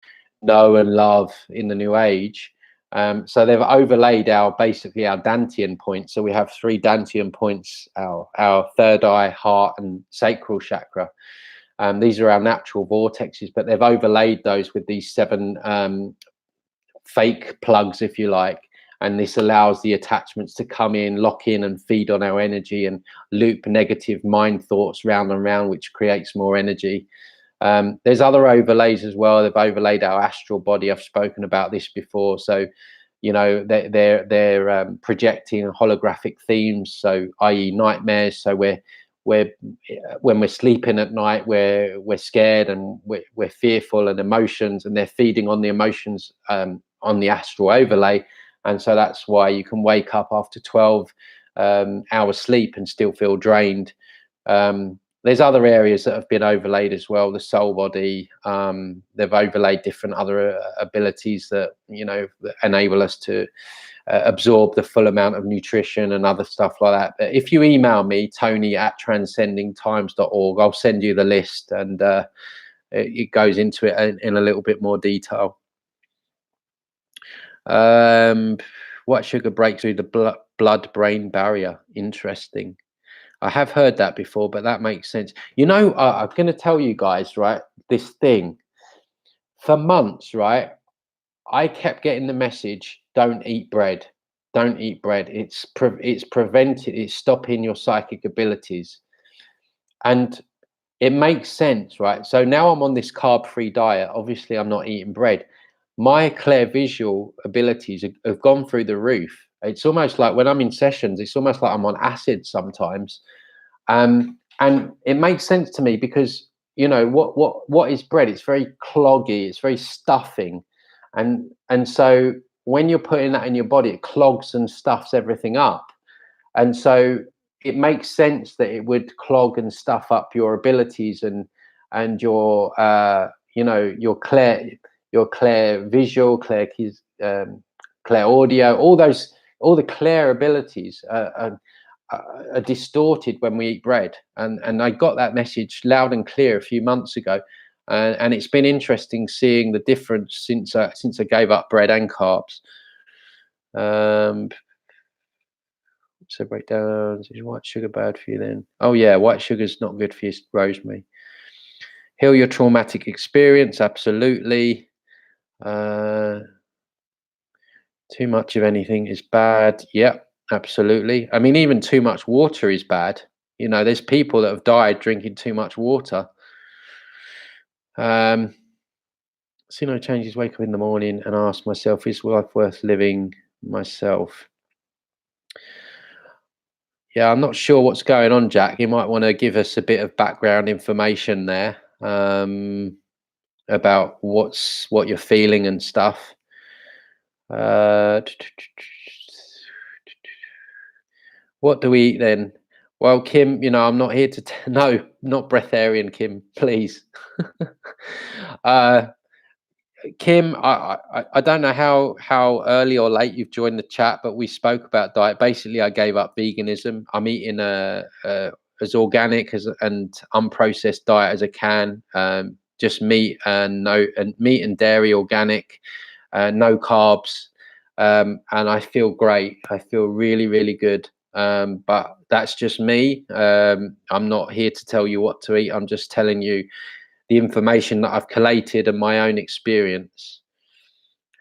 know and love in the New Age. So they've overlaid basically our Dantian points. So we have 3 Dantian points: our third eye, heart, and sacral chakra. These are our natural vortexes, but they've overlaid those with these 7 fake plugs, if you like. And this allows the attachments to come in, lock in, and feed on our energy, and loop negative mind thoughts round and round, which creates more energy. There's other overlays as well. They've overlaid our astral body. I've spoken about this before. So, you know, they're projecting holographic themes. So, i.e., nightmares. So we're when we're sleeping at night, we're scared and we're fearful, and emotions, and they're feeding on the emotions on the astral overlay. And so that's why you can wake up after 12 hours sleep and still feel drained. There's other areas that have been overlaid as well. The soul body, they've overlaid different other abilities that, you know, that enable us to absorb the full amount of nutrition and other stuff like that. But if you email me, tony@transcendingtimes.org, I'll send you the list, and it goes into it in a little bit more detail. What sugar breaks through the blood-brain barrier? Interesting. I have heard that before, but that makes sense. You know, I'm going to tell you guys, right, this thing. For months, right, I kept getting the message, don't eat bread. Don't eat bread. It's prevented, it's stopping your psychic abilities. And it makes sense, right? So now I'm on this carb-free diet. Obviously, I'm not eating bread. My clairvisual abilities have gone through the roof. It's almost like when I'm in sessions, it's almost like I'm on acid sometimes. And it makes sense to me because, you know, what is bread? It's very cloggy, it's very stuffing, and so when you're putting that in your body, it clogs and stuffs everything up. And so it makes sense that it would clog and stuff up your abilities and your you know, your clear visual, clear audio, all the clear abilities are distorted when we eat bread. And I got that message loud and clear a few months ago, and it's been interesting seeing the difference since I gave up bread and carbs. So breakdowns, is white sugar bad for you then? Oh yeah, white sugar's not good for you, Rosemary. Heal your traumatic experience, absolutely. Too much of anything is bad. Yep, absolutely. I mean, even too much water is bad. You know, there's people that have died drinking too much water. See no changes, wake up in the morning and ask myself, is life worth living myself? Yeah, I'm not sure what's going on, Jack. You might want to give us a bit of background information there, about what you're feeling and stuff. What do we eat then? Well, Kim, you know, I'm not here to no, not breatharian, Kim, please. uh, Kim, I don't know how early or late you've joined the chat, but we spoke about diet. Basically, I gave up veganism. I'm eating as organic and unprocessed diet as I can. Just meat and meat and dairy, organic, no carbs, and I feel great. I feel really, really good. But that's just me. I'm not here to tell you what to eat. I'm just telling you the information that I've collated and my own experience.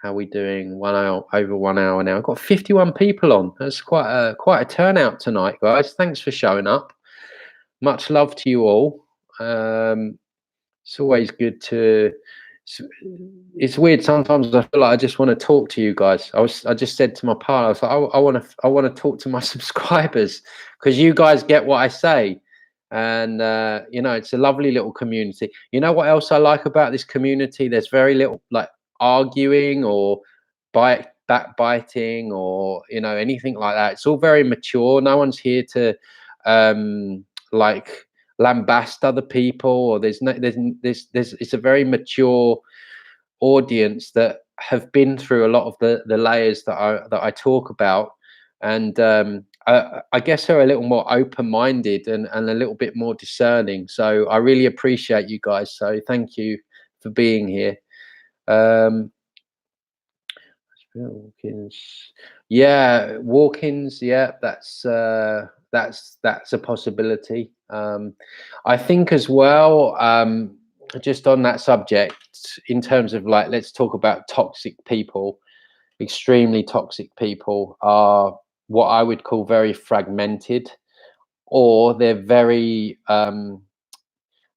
How are we doing? 1 hour, over 1 hour now. I've got 51 people on. That's quite a turnout tonight, guys. Thanks for showing up. Much love to you all. It's always good to. It's weird sometimes. I feel like I just want to talk to you guys. I just said to my partner, I was like, I want to talk to my subscribers because you guys get what I say. And you know, it's a lovely little community. You know what else I like about this community? There's very little like arguing or backbiting or, you know, anything like that. It's all very mature. No one's here to like lambast other people, or there's it's a very mature audience that have been through a lot of the layers that I talk about, and I guess are a little more open-minded and a little bit more discerning. So I really appreciate you guys. So thank you for being here. Walk-ins. Yeah, walk-ins. Yeah, that's a possibility. I think as well, just on that subject, in terms of like, let's talk about toxic people. Extremely toxic people are what I would call very fragmented, or they're very,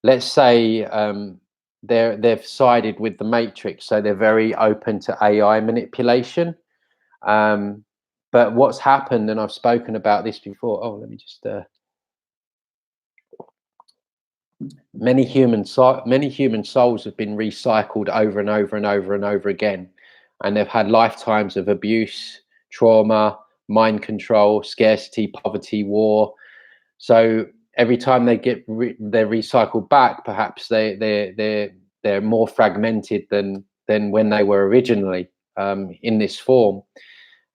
let's say, they've sided with the Matrix, so they're very open to AI manipulation. But what's happened, and I've spoken about this before. Oh, let me just. Many human souls have been recycled over and over and over and over again, and they've had lifetimes of abuse, trauma, mind control, scarcity, poverty, war. So every time they get they're recycled back, perhaps they're more fragmented than when they were originally in this form.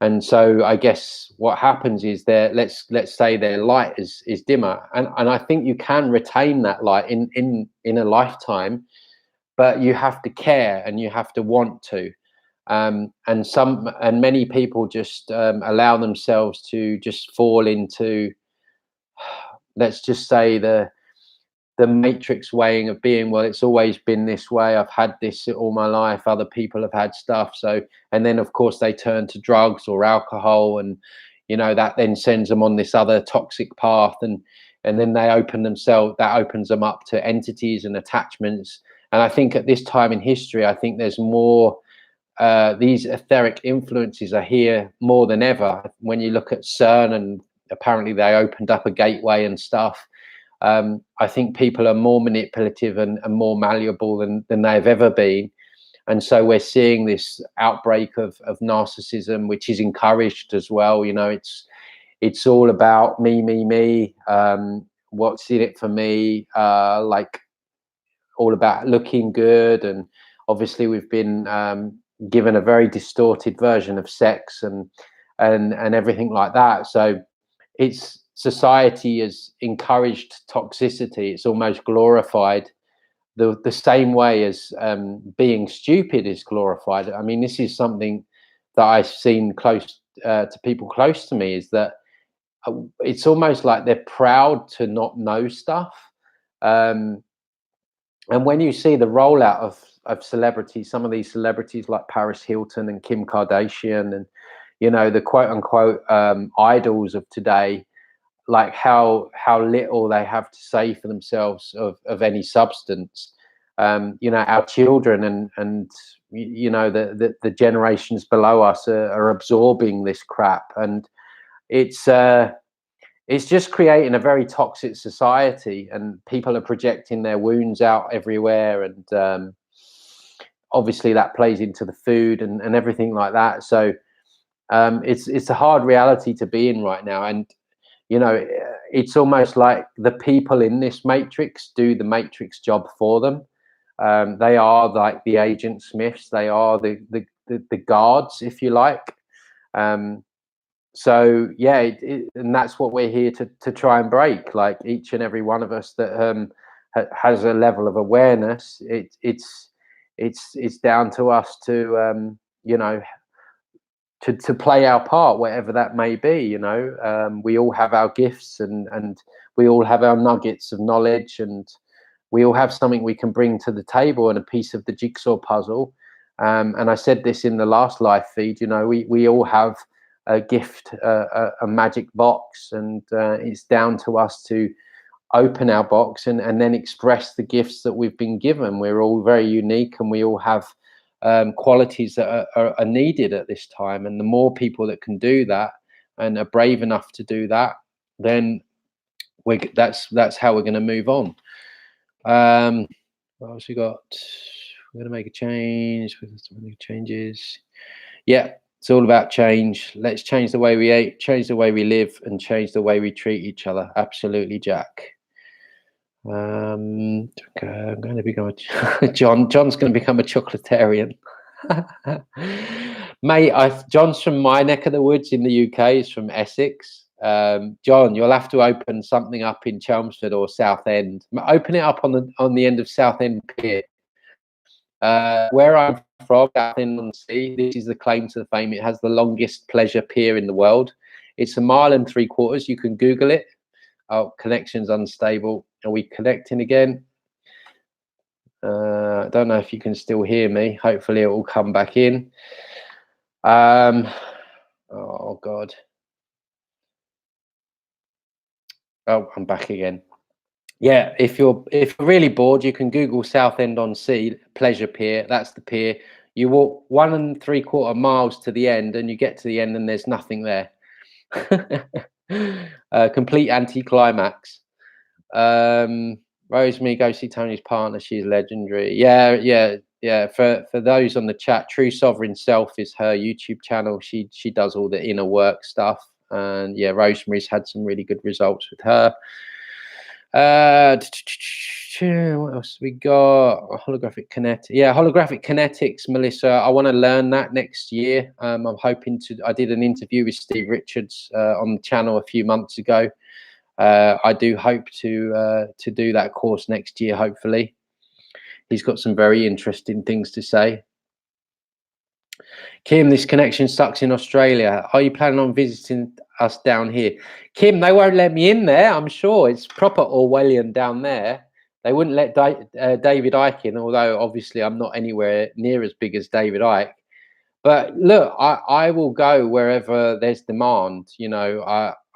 And so I guess what happens is let's say their light is dimmer, and I think you can retain that light in a lifetime, but you have to care and you have to want to. And many people just allow themselves to just fall into, let's just say, the Matrix way of being. Well, it's always been this way, I've had this all my life, other people have had stuff. So, and then of course they turn to drugs or alcohol, and that then sends them on this other toxic path, and then they that opens them up to entities and attachments. And I think at this time in history, I think there's more, these etheric influences are here more than ever. When you look at CERN, and apparently they opened up a gateway and stuff, I think people are more manipulative and more malleable than they've ever been. And so we're seeing this outbreak of narcissism, which is encouraged as well. It's all about me, what's in it for me, like all about looking good. And obviously we've been given a very distorted version of sex and everything like that. So it's society has encouraged toxicity. It's almost glorified the same way as being stupid is glorified. I mean, this is something that I've seen close to people close to me, is that it's almost like they're proud to not know stuff. And when you see the rollout of celebrities, some of these celebrities like Paris Hilton and Kim Kardashian, and the quote unquote idols of today, like how little they have to say for themselves of any substance. Our children and the generations below us are absorbing this crap, and it's just creating a very toxic society, and people are projecting their wounds out everywhere, and obviously that plays into the food and everything like that. So it's a hard reality to be in right now. And it's almost like the people in this matrix do the matrix job for them. They are like the Agent Smiths. They are the guards, if you like. So yeah, and that's what we're here to try and break. Like each and every one of us that has a level of awareness, it's down to us to to play our part, whatever that may be. We all have our gifts, and we all have our nuggets of knowledge, and we all have something we can bring to the table and a piece of the jigsaw puzzle. And I said this in the last live feed, we all have a gift, a magic box, and it's down to us to open our box and then express the gifts that we've been given. We're all very unique, and we all have qualities that are needed at this time. And the more people that can do that and are brave enough to do that, then that's how we're going to move on. What else we got? We're going to make a change. We're going to make changes. Yeah, it's all about change. Let's change the way we eat, change the way we live, and change the way we treat each other. Absolutely, Jack. I'm going to become John's going to become a chocolatarian. Mate, John's from my neck of the woods in the UK. He's from Essex. John, you'll have to open something up in Chelmsford or Southend. Open it up on the end of Southend Pier. Where I'm from, Southend-on-Sea, this is the claim to the fame. It has the longest pleasure pier in the world. It's 1.75 miles. You can Google it. Oh, connection's unstable. Are we connecting again? I don't know if you can still hear me. Hopefully it will come back in. Oh God. Oh, I'm back again. Yeah, if you're really bored, you can Google Southend-on-Sea Pleasure Pier. That's the pier. You walk 1 3/4 miles to the end, and you get to the end, and there's nothing there. Complete anticlimax. Um, Rosemary, go see Tony's partner. She's legendary. Yeah, yeah, yeah. For those on the chat, True Sovereign Self is her YouTube channel. She does all the inner work stuff, and yeah, Rosemary's had some really good results with her. What else we got? Holographic kinetic. Yeah, holographic kinetics, Melissa. I want to learn that next year. I'm hoping to. I did an interview with Steve Richards on the channel a few months ago. I do hope to do that course next year. Hopefully, he's got some very interesting things to say. Kim, this connection sucks in Australia. Are you planning on visiting us down here? Kim, they won't let me in there. I'm sure it's proper Orwellian down there. They wouldn't let David Icke in, although obviously I'm not anywhere near as big as David Icke. But look, I will go wherever there's demand. You know,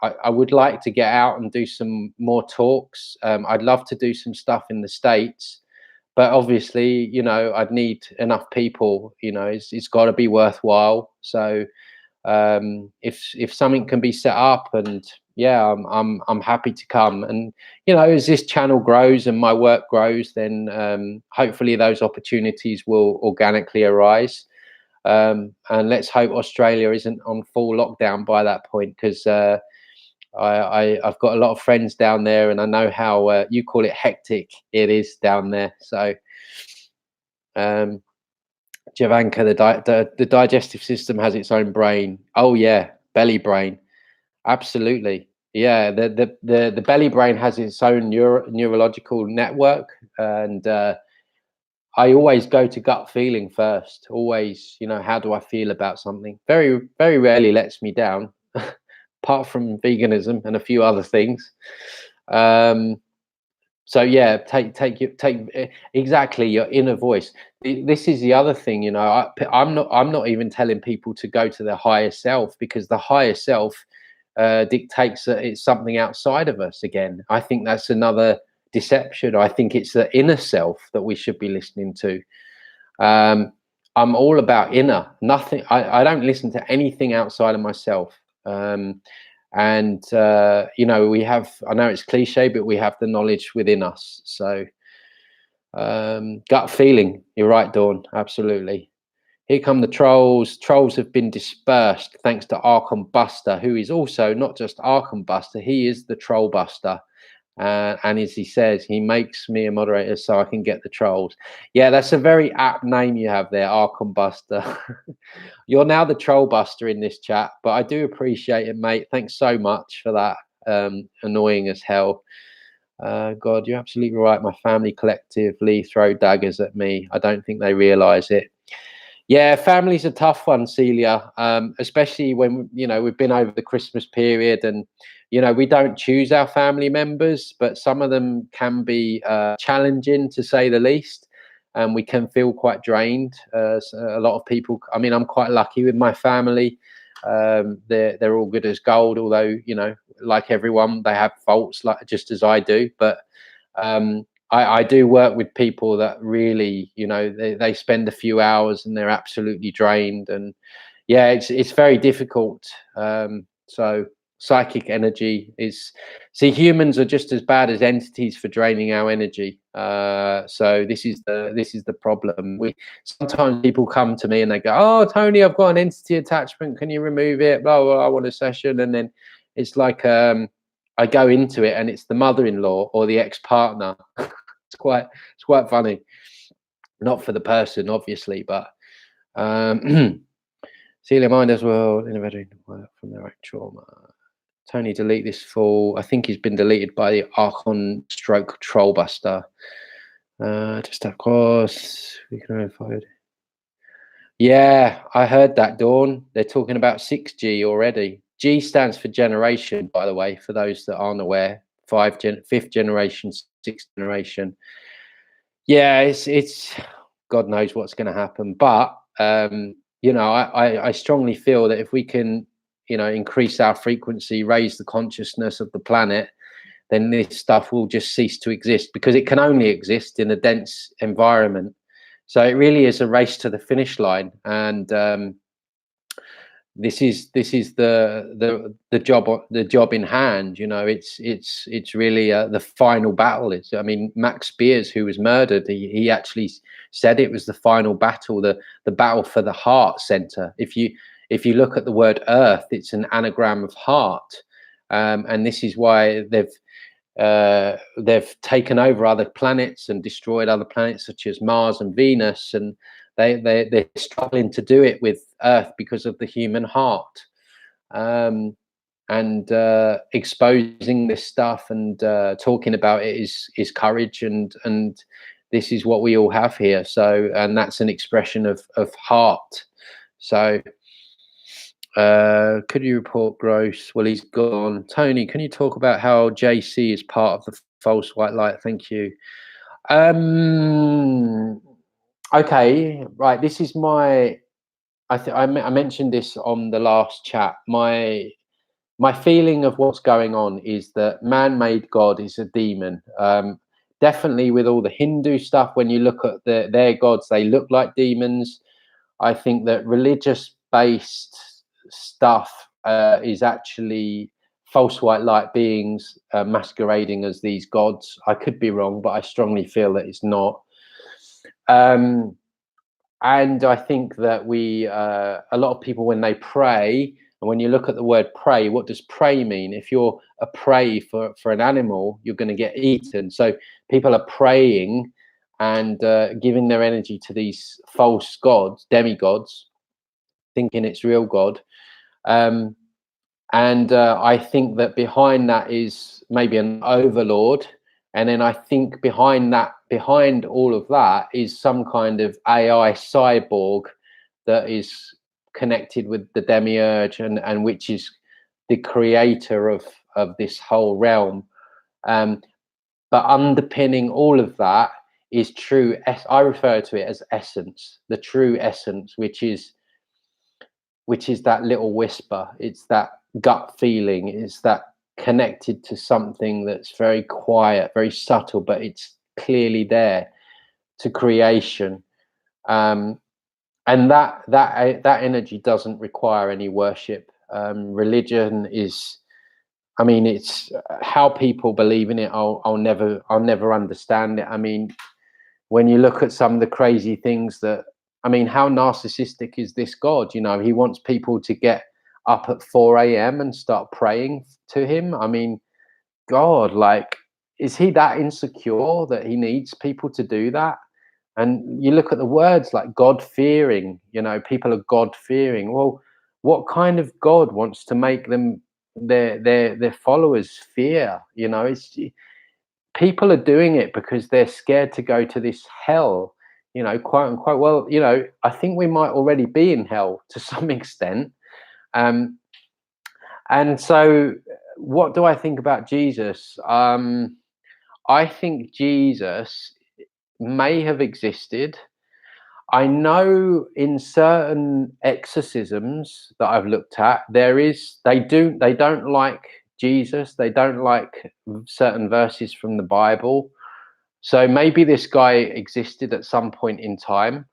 I would like to get out and do some more talks. I'd love to do some stuff in the States, but obviously, you know, I'd need enough people. You know, it's got to be worthwhile. So if something can be set up, and yeah, I'm happy to come. And you know, as this channel grows and my work grows, then hopefully those opportunities will organically arise. And let's hope Australia isn't on full lockdown by that point, because I've got a lot of friends down there, and I know how you call it hectic it is down there. So Javanka, the digestive system has its own brain. Oh yeah, belly brain, absolutely. Yeah, the belly brain has its own neurological network, and I always go to gut feeling first. Always, you know, how do I feel about something? Very rarely lets me down, apart from veganism and a few other things. So yeah, take exactly your inner voice. This is the other thing, you know. I'm not even telling people to go to their higher self, because the higher self dictates that it's something outside of us. Again, I think that's another deception. I think it's the inner self that we should be listening to. I'm all about inner. Nothing. I don't listen to anything outside of myself. And you know, we have. I know it's cliche, but we have the knowledge within us. So gut feeling. You're right, Dawn. Absolutely. Here come the trolls. Trolls have been dispersed thanks to Arkham Buster, who is also not just Arkham Buster. He is the Troll Buster. And as he says, he makes me a moderator so I can get the trolls. Yeah, that's a very apt name you have there, Arkham Buster. You're now the Troll Buster in this chat, but I do appreciate it, mate. Thanks so much for that. Annoying as hell. God, you're absolutely right. My family collectively throw daggers at me. I don't think they realize it. Yeah, family's a tough one, Celia, especially when, you know, we've been over the Christmas period, and, you know, we don't choose our family members, but some of them can be challenging, to say the least, and we can feel quite drained. So a lot of people, I mean, I'm quite lucky with my family. They're all good as gold, although, you know, like everyone, they have faults, like just as I do. But I do work with people that really, you know, they spend a few hours and they're absolutely drained, and yeah, it's very difficult. So psychic energy is, see, humans are just as bad as entities for draining our energy. So this is the problem. We sometimes people come to me and they go, "Oh, Tony, I've got an entity attachment. Can you remove it? Blah blah. I want a session." And then it's like I go into it, and it's the mother-in-law or the ex-partner. It's quite funny. Not for the person, obviously, but Celia, mind as well, innovating from their own trauma. Tony, delete this fool. I think he's been deleted by the Archon stroke Trollbuster. Just of course, we can verify it. Yeah, I heard that, Dawn. They're talking about 6G already. G stands for generation, by the way, for those that aren't aware. Fifth generation, sixth generation. Yeah, it's God knows what's going to happen, but you know, I strongly feel that if we can, you know, increase our frequency, raise the consciousness of the planet, then this stuff will just cease to exist, because it can only exist in a dense environment. So it really is a race to the finish line, and this is the job in hand. You know, it's really the final battle. It's, I mean, Max Spears, who was murdered, he actually said it was the final battle, the battle for the heart center. If you look at the word earth, it's an anagram of heart, and this is why they've taken over other planets and destroyed other planets such as Mars and Venus, and they're struggling to do it with Earth because of the human heart, and exposing this stuff and talking about it is courage, and this is what we all have here. So, and that's an expression of heart. So could you report gross? Well, he's gone. Tony, can you talk about how JC is part of the false white light? Thank you. Okay, right, this is my, I mentioned this on the last chat. My feeling of what's going on is that man-made God is a demon. Definitely with all the Hindu stuff, when you look at their gods, they look like demons. I think that religious-based stuff is actually false white light beings masquerading as these gods. I could be wrong, but I strongly feel that it's not. And I think that a lot of people, when they pray, and when you look at the word pray, what does pray mean? If you're a prey for an animal, you're going to get eaten. So people are praying and giving their energy to these false gods, demigods, thinking it's real God. And I think that behind that is maybe an overlord. And then I think behind all of that is some kind of AI cyborg that is connected with the demiurge, and which is the creator of this whole realm. But underpinning all of that is true. I refer to it as essence, the true essence, which is that little whisper. It's that gut feeling. It's that connected to something that's very quiet, very subtle, but it's clearly there, to creation. And that energy doesn't require any worship. Religion is, I mean, it's how people believe in it. I'll never understand it. I mean, when you look at some of the crazy things that, I mean, how narcissistic is this God? You know, he wants people to get up at 4 a.m. and start praying to him. I mean, God, like, is he that insecure that he needs people to do that? And you look at the words like God-fearing, you know, people are God-fearing. Well, what kind of God wants to make them, their followers, fear? You know, it's, people are doing it because they're scared to go to this hell, you know, quote unquote. Well, you know, I think we might already be in hell to some extent. And so what do I think about Jesus? I think Jesus may have existed. I know in certain exorcisms that I've looked at, they don't like Jesus. They don't like certain verses from the Bible. So maybe this guy existed at some point in time.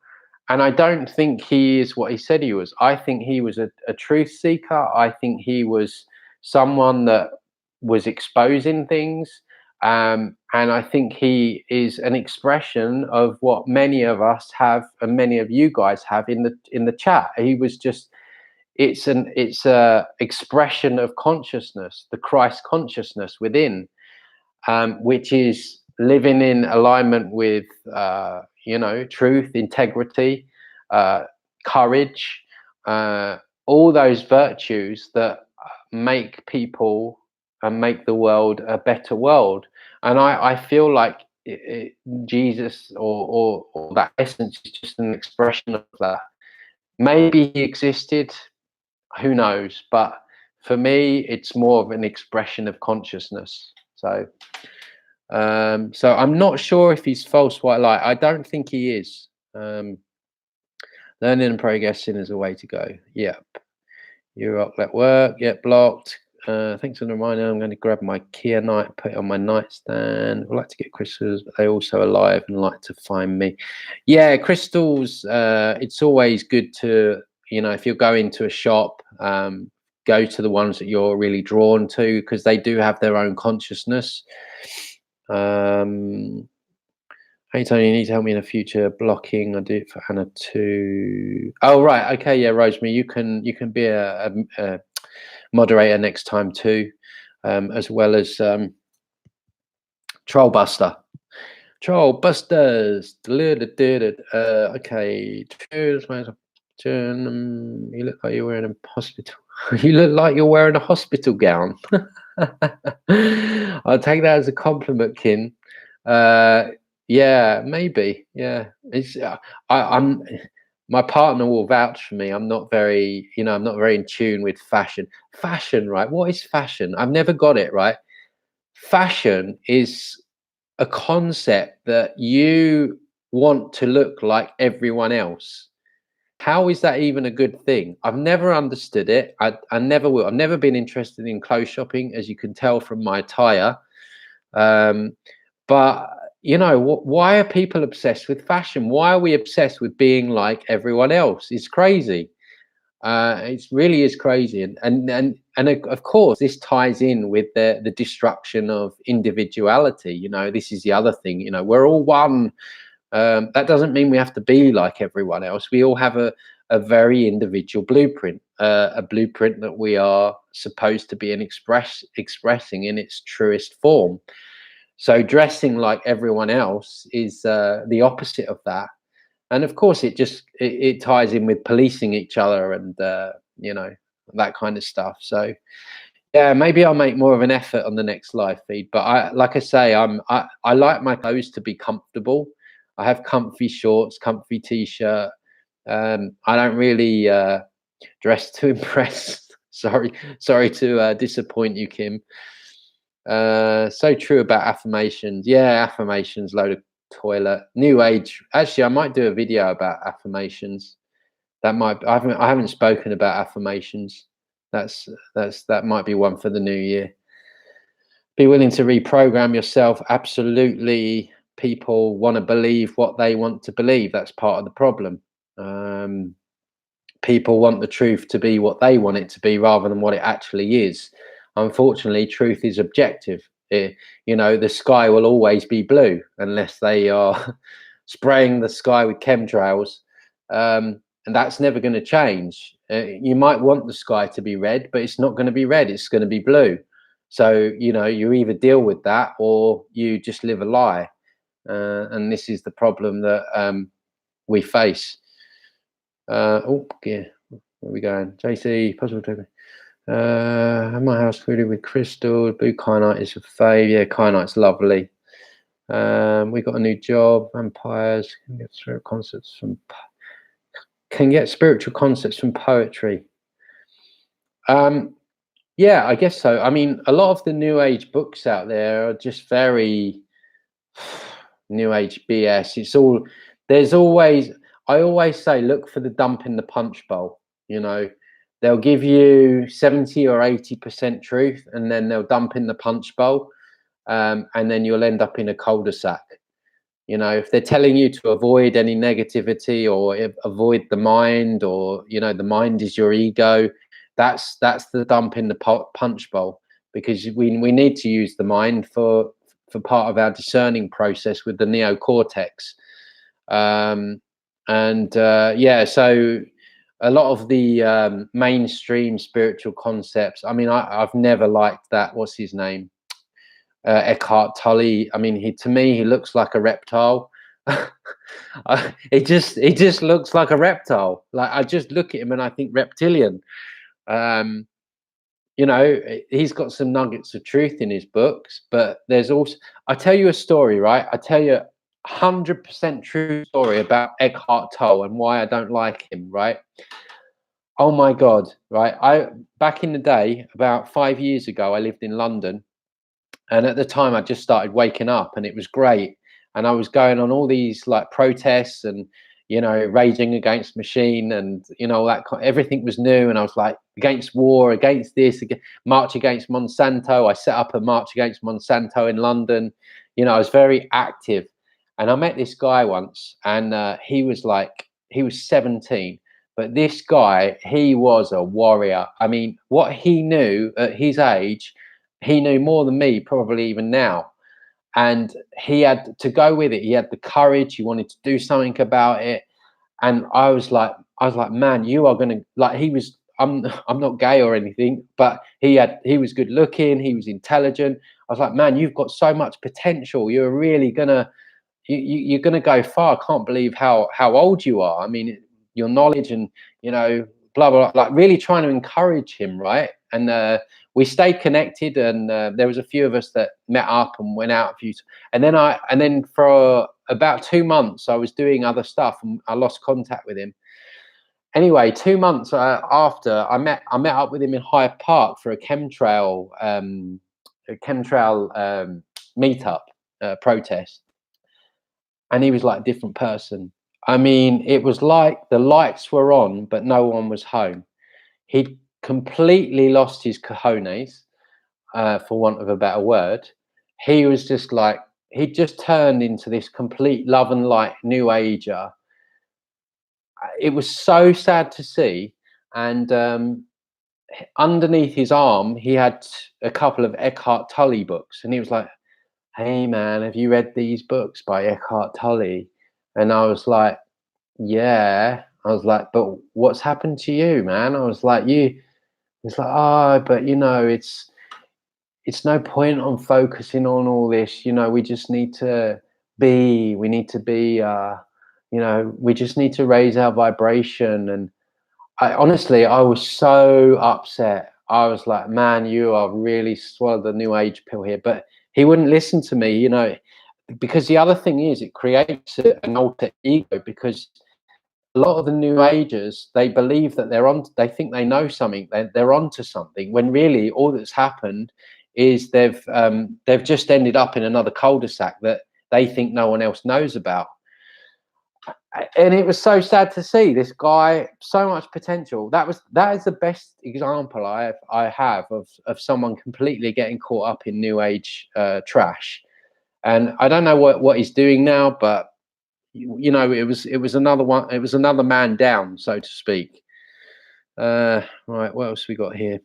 And I don't think he is what he said he was. I think he was a truth seeker. I think he was someone that was exposing things. And I think he is an expression of what many of us have, and many of you guys have in the chat. He was just, it's a expression of consciousness, the Christ consciousness within, which is living in alignment with you know, truth, integrity, courage, all those virtues that make people and make the world a better world. And I feel like Jesus or that essence is just an expression of that. Maybe he existed, who knows? But for me, it's more of an expression of consciousness. So so I'm not sure if he's false white light. I don't think he is. Learning and progressing is a way to go. Yep. You're up, let work. Yep, blocked. Thanks for the reminder. I'm going to grab my Kia Night, put it on my nightstand. I like to get crystals, but they're also alive and like to find me. Yeah, crystals. It's always good to, if you're going to a shop, go to the ones that you're really drawn to, because they do have their own consciousness. Hey Tony, you need to help me in the future blocking. I do it for Hannah too. Oh right, okay, yeah, Rosemary, you can be a moderator next time too, as well as Trollbuster. Trollbusters. Okay. You look like you're wearing a hospital. You look like you're wearing a hospital gown. I'll take that as a compliment, Kin. Yeah, maybe. Yeah, it's. I'm. My partner will vouch for me. I'm not very, I'm not very in tune with fashion. Fashion, right? What is fashion? I've never got it right. Fashion is a concept that you want to look like everyone else. How is that even a good thing? I've never understood it. I never will. I've never been interested in clothes shopping, as you can tell from my attire. But why are people obsessed with fashion? Why are we obsessed with being like everyone else? It's crazy. It really is crazy, and of course this ties in with the destruction of individuality. This is the other thing. We're all one. That doesn't mean we have to be like everyone else. We all have a very individual blueprint, a blueprint that we are supposed to be expressing in its truest form. So dressing like everyone else is the opposite of that. And of course, it ties in with policing each other and that kind of stuff. So yeah, maybe I'll make more of an effort on the next live feed. But like I say, I like my clothes to be comfortable. I have comfy shorts, comfy t-shirt. I don't really dress to impress. sorry to disappoint you, Kim. So true about affirmations. Yeah, affirmations, load of toilet. New age. Actually, I might do a video about affirmations. I haven't spoken about affirmations. That might be one for the new year. Be willing to reprogram yourself. Absolutely. People want to believe what they want to believe. That's part of the problem. People want the truth to be what they want it to be rather than what it actually is. Unfortunately, truth is objective. The sky will always be blue unless they are spraying the sky with chemtrails, and that's never going to change. You might want the sky to be red, but it's not going to be red. It's going to be blue. So you either deal with that or you just live a lie, and this is the problem that we face. Oh yeah, where are we going? JC, possible to my house filled with crystal. Blue kyanite is a fave. Yeah, kyanite's lovely. We got a new job. Vampires can get spiritual concepts from poetry. Yeah, I guess so. I mean, a lot of the new age books out there are just very new age BS. I always say, look for the dump in the punch bowl. They'll give you 70 or 80% truth, and then they'll dump in the punch bowl, and then you'll end up in a cul-de-sac. If they're telling you to avoid any negativity or avoid the mind, or the mind is your ego, that's the dump in the punch bowl, because we need to use the mind for part of our discerning process with the neocortex. Yeah, so a lot of the mainstream spiritual concepts, I mean, I've never liked that. What's his name? Eckhart Tolle. I mean, to me he looks like a reptile. It just looks like a reptile. Like, I just look at him and I think reptilian. He's got some nuggets of truth in his books, but there's also, I tell you a story, right? I tell you 100% true story about Eckhart Tolle and why I don't like him, right? Oh my God, right? Back in the day, about 5 years ago, I lived in London, and at the time I just started waking up, and it was great. And I was going on all these like protests, and you know, raging against machine, and you know, everything was new, and I was like against war, against this, march against Monsanto. I set up a march against Monsanto in London. You know, I was very active, and I met this guy once, and he was 17, but this guy, he was a warrior. I mean, what he knew at his age, he knew more than me, probably even now. And he had to go with it. He had the courage. He wanted to do something about it. And I was like, man, you are gonna, like, he was. I'm not gay or anything, but he was good looking. He was intelligent. I was like, man, you've got so much potential. You're really gonna, you're gonna go far. I can't believe how old you are. I mean, your knowledge and, you know, blah blah blah, like really trying to encourage him, right? And we stayed connected, and there was a few of us that met up and went out a few and then for about 2 months I was doing other stuff, and I lost contact with him. Anyway, 2 months after, I met up with him in Hyde Park for a chemtrail meetup, protest, and he was like a different person. I mean, it was like the lights were on, but no one was home. He'd completely lost his cojones, for want of a better word. He was just like, he just turned into this complete love and light new ager. It was so sad to see. And underneath his arm, he had a couple of Eckhart Tolle books, and he was like, "Hey, man, have you read these books by Eckhart Tolle?" And I was like, "Yeah." I was like, "But what's happened to you, man?" I was like, "You." It's like, "Oh, but you know, it's no point on focusing on all this. You know, we just need to be. We need to be. You know, we just need to raise our vibration." And I honestly, I was so upset. I was like, "Man, you are really swallowed the new age pill here." But he wouldn't listen to me. You know, because the other thing is, it creates an alter ego, because a lot of the new agers, they believe that they think they know something, they're onto something, when really all that's happened is they've just ended up in another cul-de-sac that they think no one else knows about. And it was so sad to see this guy, so much potential. That is the best example I have of someone completely getting caught up in new age trash. And I don't know what he's doing now, but you know, it was another one. It was another man down, so to speak. Right, what else we got here?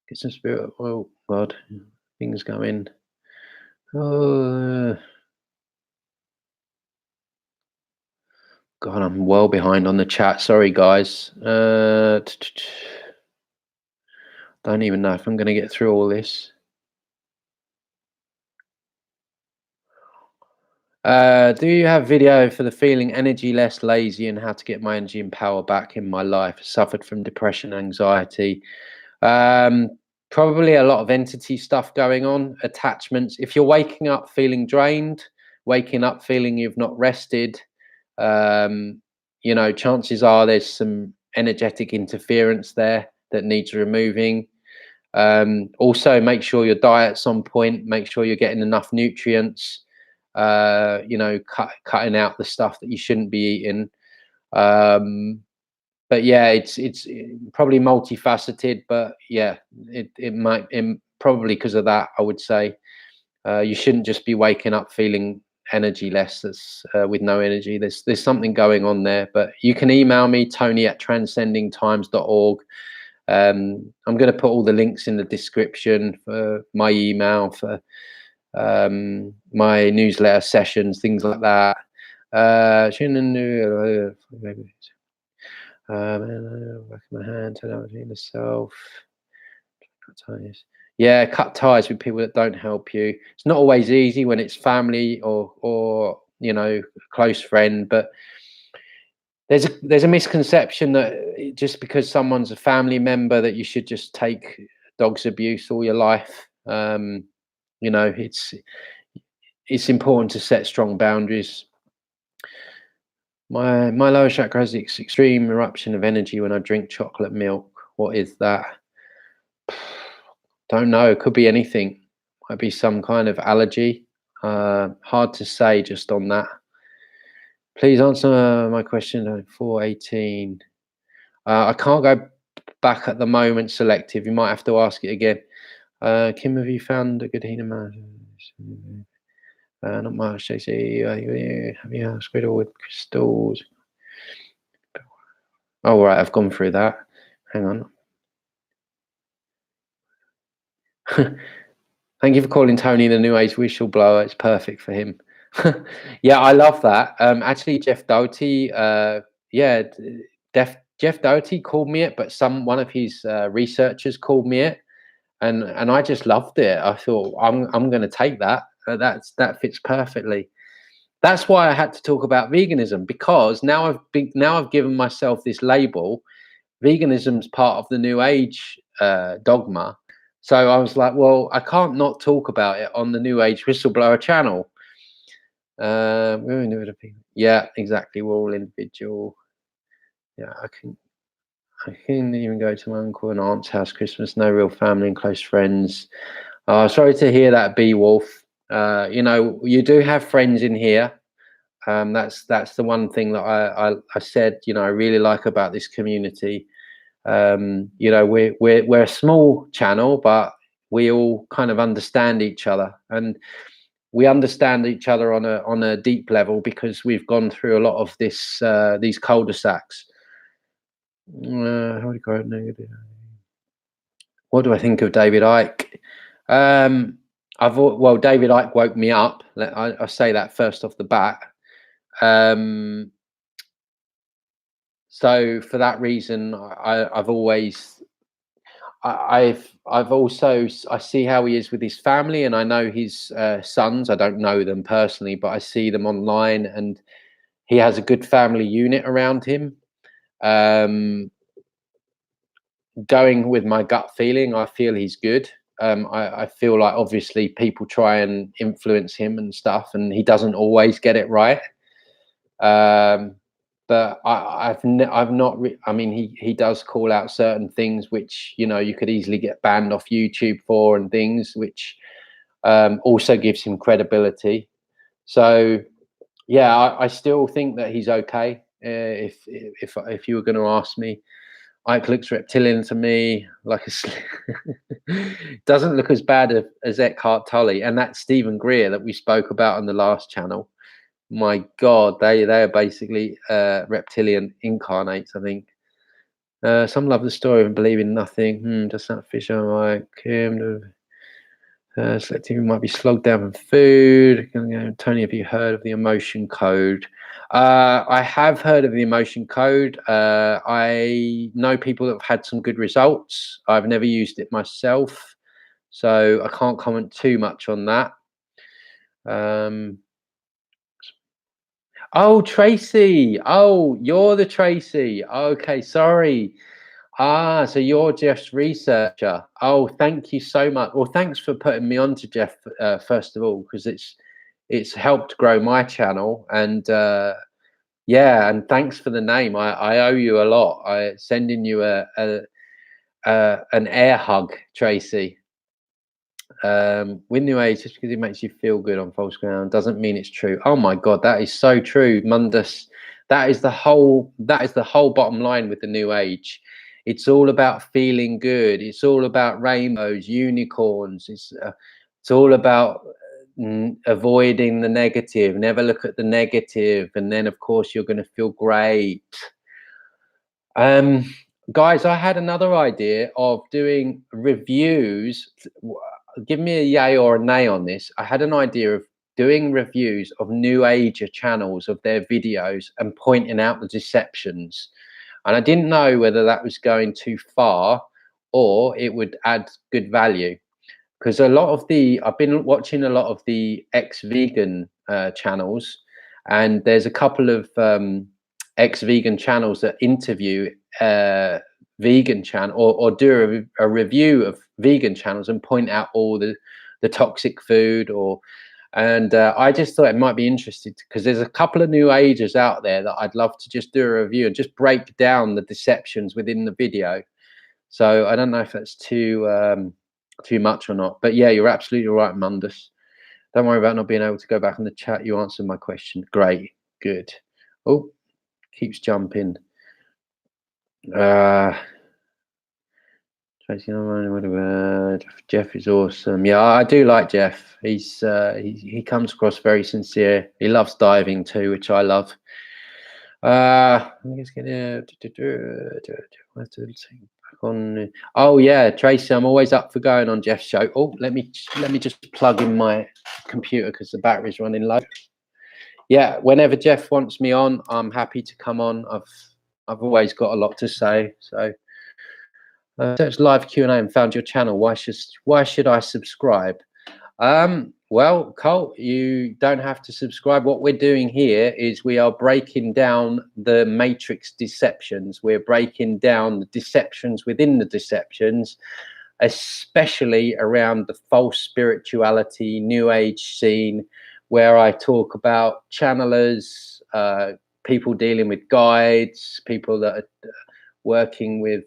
Get some spirit. Oh God, things going. Oh God, I'm well behind on the chat. Sorry, guys. Don't even know if I'm going to get through all this. Do you have video for the feeling energy less, lazy, and how to get my energy and power back in my life? Suffered from depression, anxiety. Probably a lot of entity stuff going on, attachments. If you're waking up feeling drained, waking up feeling you've not rested, you know, chances are there's some energetic interference there that needs removing. Also, make sure your diet's on point. Make sure you're getting enough nutrients. You know, cutting out the stuff that you shouldn't be eating. But yeah, it's probably multifaceted. But yeah, it might probably because of that, I would say you shouldn't just be waking up feeling energy less. That's with no energy. There's something going on there. But you can email me, tony@transcendingtimes.org. I'm going to put all the links in the description for my email, for my newsletter sessions, things like that. Back of my hand, turn out the self. Cut ties. Yeah, cut ties with people that don't help you. It's not always easy when it's family or you know, a close friend, but there's a misconception that just because someone's a family member that you should just take dog's abuse all your life. You know, it's important to set strong boundaries. My lower chakra has this extreme eruption of energy when I drink chocolate milk. What is that? Don't know. It could be anything. Might be some kind of allergy. Hard to say just on that. Please answer my question on 418. I can't go back at the moment. Selective. You might have to ask it again. Kim, have you found a good healing manager? Not much. JC. Have you squid with crystals? Oh, right. I've gone through that. Hang on. Thank you for calling Tony the New Age Whistleblower. It's perfect for him. Yeah, I love that. Actually, Jeff Doherty, yeah, Jeff Doherty called me it, but one of his researchers called me it, and I just loved it. I thought I'm going to take that. That fits perfectly. That's why I had to talk about veganism, because now I've given myself this label. Veganism's part of the New Age dogma. So I was like, well, I can't not talk about it on the New Age Whistleblower channel. Yeah, exactly. We're all individual. Yeah, I can even go to my uncle and aunt's house Christmas. No real family and close friends. Sorry to hear that, Beowulf. You know, you do have friends in here. That's the one thing that I said. You know, I really like about this community. You know, we're a small channel, but we all kind of understand each other, and we understand each other on a deep level because we've gone through a lot of these cul-de-sacs. How do you call it? Negative. What do I think of David Icke? Well, David Icke woke me up. I say that first off the bat. So for that reason, I've always I see how he is with his family, and I know his sons. I don't know them personally, but I see them online, and he has a good family unit around him. Going with my gut feeling, I feel he's good. I feel like obviously people try and influence him and stuff, and he doesn't always get it right. But I've not. I mean, he does call out certain things which, you know, you could easily get banned off YouTube for, and things which also gives him credibility. So yeah, I still think that he's okay. If you were going to ask me, Ike looks reptilian to me, like doesn't look as bad as Eckhart Tolle and that Stephen Greer that we spoke about on the last channel. My God, they are basically reptilian incarnates, I think. Some love the story and believe in nothing. Does that fish like him? Selective might be slogged down from food. Tony, have you heard of the emotion code? I have heard of the emotion code. I know people that have had some good results. I've never used it myself, so I can't comment too much on that. Oh, Tracy. Oh, you're the Tracy. Okay, sorry. So you're Jeff's researcher. Oh, thank you so much. Well, thanks for putting me on to Jeff, first of all, because it's helped grow my channel. And yeah, and thanks for the name. I owe you a lot. I sending you an air hug, Tracy. With New Age, just because it makes you feel good on false ground doesn't mean it's true. Oh my God, that is so true, Mundus. That is the whole bottom line with the New Age. It's all about feeling good. It's all about rainbows, unicorns. It's all about avoiding the negative. Never look at the negative, and then of course you're going to feel great. Guys, I had another idea of doing reviews. Give me a yay or a nay on this. I had an idea of doing reviews of New Ager channels, of their videos, and pointing out the deceptions. And I didn't know whether that was going too far or it would add good value, because I've been watching a lot of the ex-vegan channels, and there's a couple of ex-vegan channels that interview vegan channel or do a review of vegan channels and point out all the toxic food, and I just thought it might be interesting, because there's a couple of New Agers out there that I'd love to just do a review and just break down the deceptions within the video. So I don't know if that's too much or not, but yeah, you're absolutely right, Mundus. Don't worry about not being able to go back in the chat. You answered my question. Great, good. Oh, keeps jumping. Tracy, Jeff is awesome. Yeah, I do like Jeff. He comes across very sincere. He loves diving too, which I love. I'm just gonna on. Oh yeah, Tracy, I'm always up for going on Jeff's show. Oh, let me just plug in my computer because the battery's running low. Yeah, whenever Jeff wants me on, I'm happy to come on. I've always got a lot to say. So search live Q&A and found your channel. Why should I subscribe? Well, Colt, you don't have to subscribe. What we're doing here is we are breaking down the matrix deceptions. We're breaking down the deceptions within the deceptions, especially around the false spirituality, new age scene, where I talk about channelers, people dealing with guides, people that are working with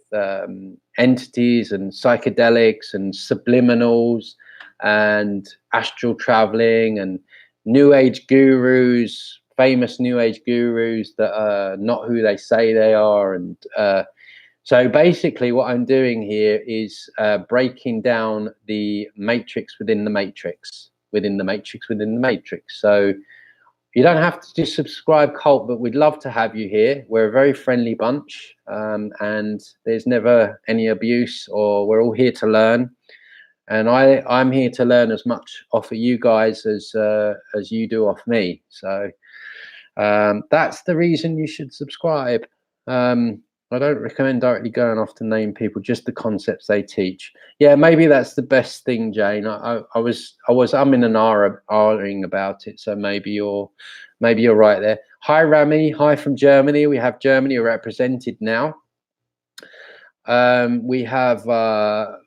entities and psychedelics and subliminals and astral traveling and new age gurus, famous new age gurus that are not who they say they are. And so basically what I'm doing here is breaking down the matrix within the matrix, within the matrix, within the matrix. So you don't have to just subscribe, Colt, but we'd love to have you here. We're a very friendly bunch, and there's never any abuse, or we're all here to learn. And I'm here to learn as much off of you guys as you do off me. So that's the reason you should subscribe. I don't recommend directly going off to name people, just the concepts they teach. Yeah, maybe that's the best thing, Jane. I was umming and ahhing about it, so maybe you're right there. Hi, Rami. Hi from Germany. We have Germany represented now. We have a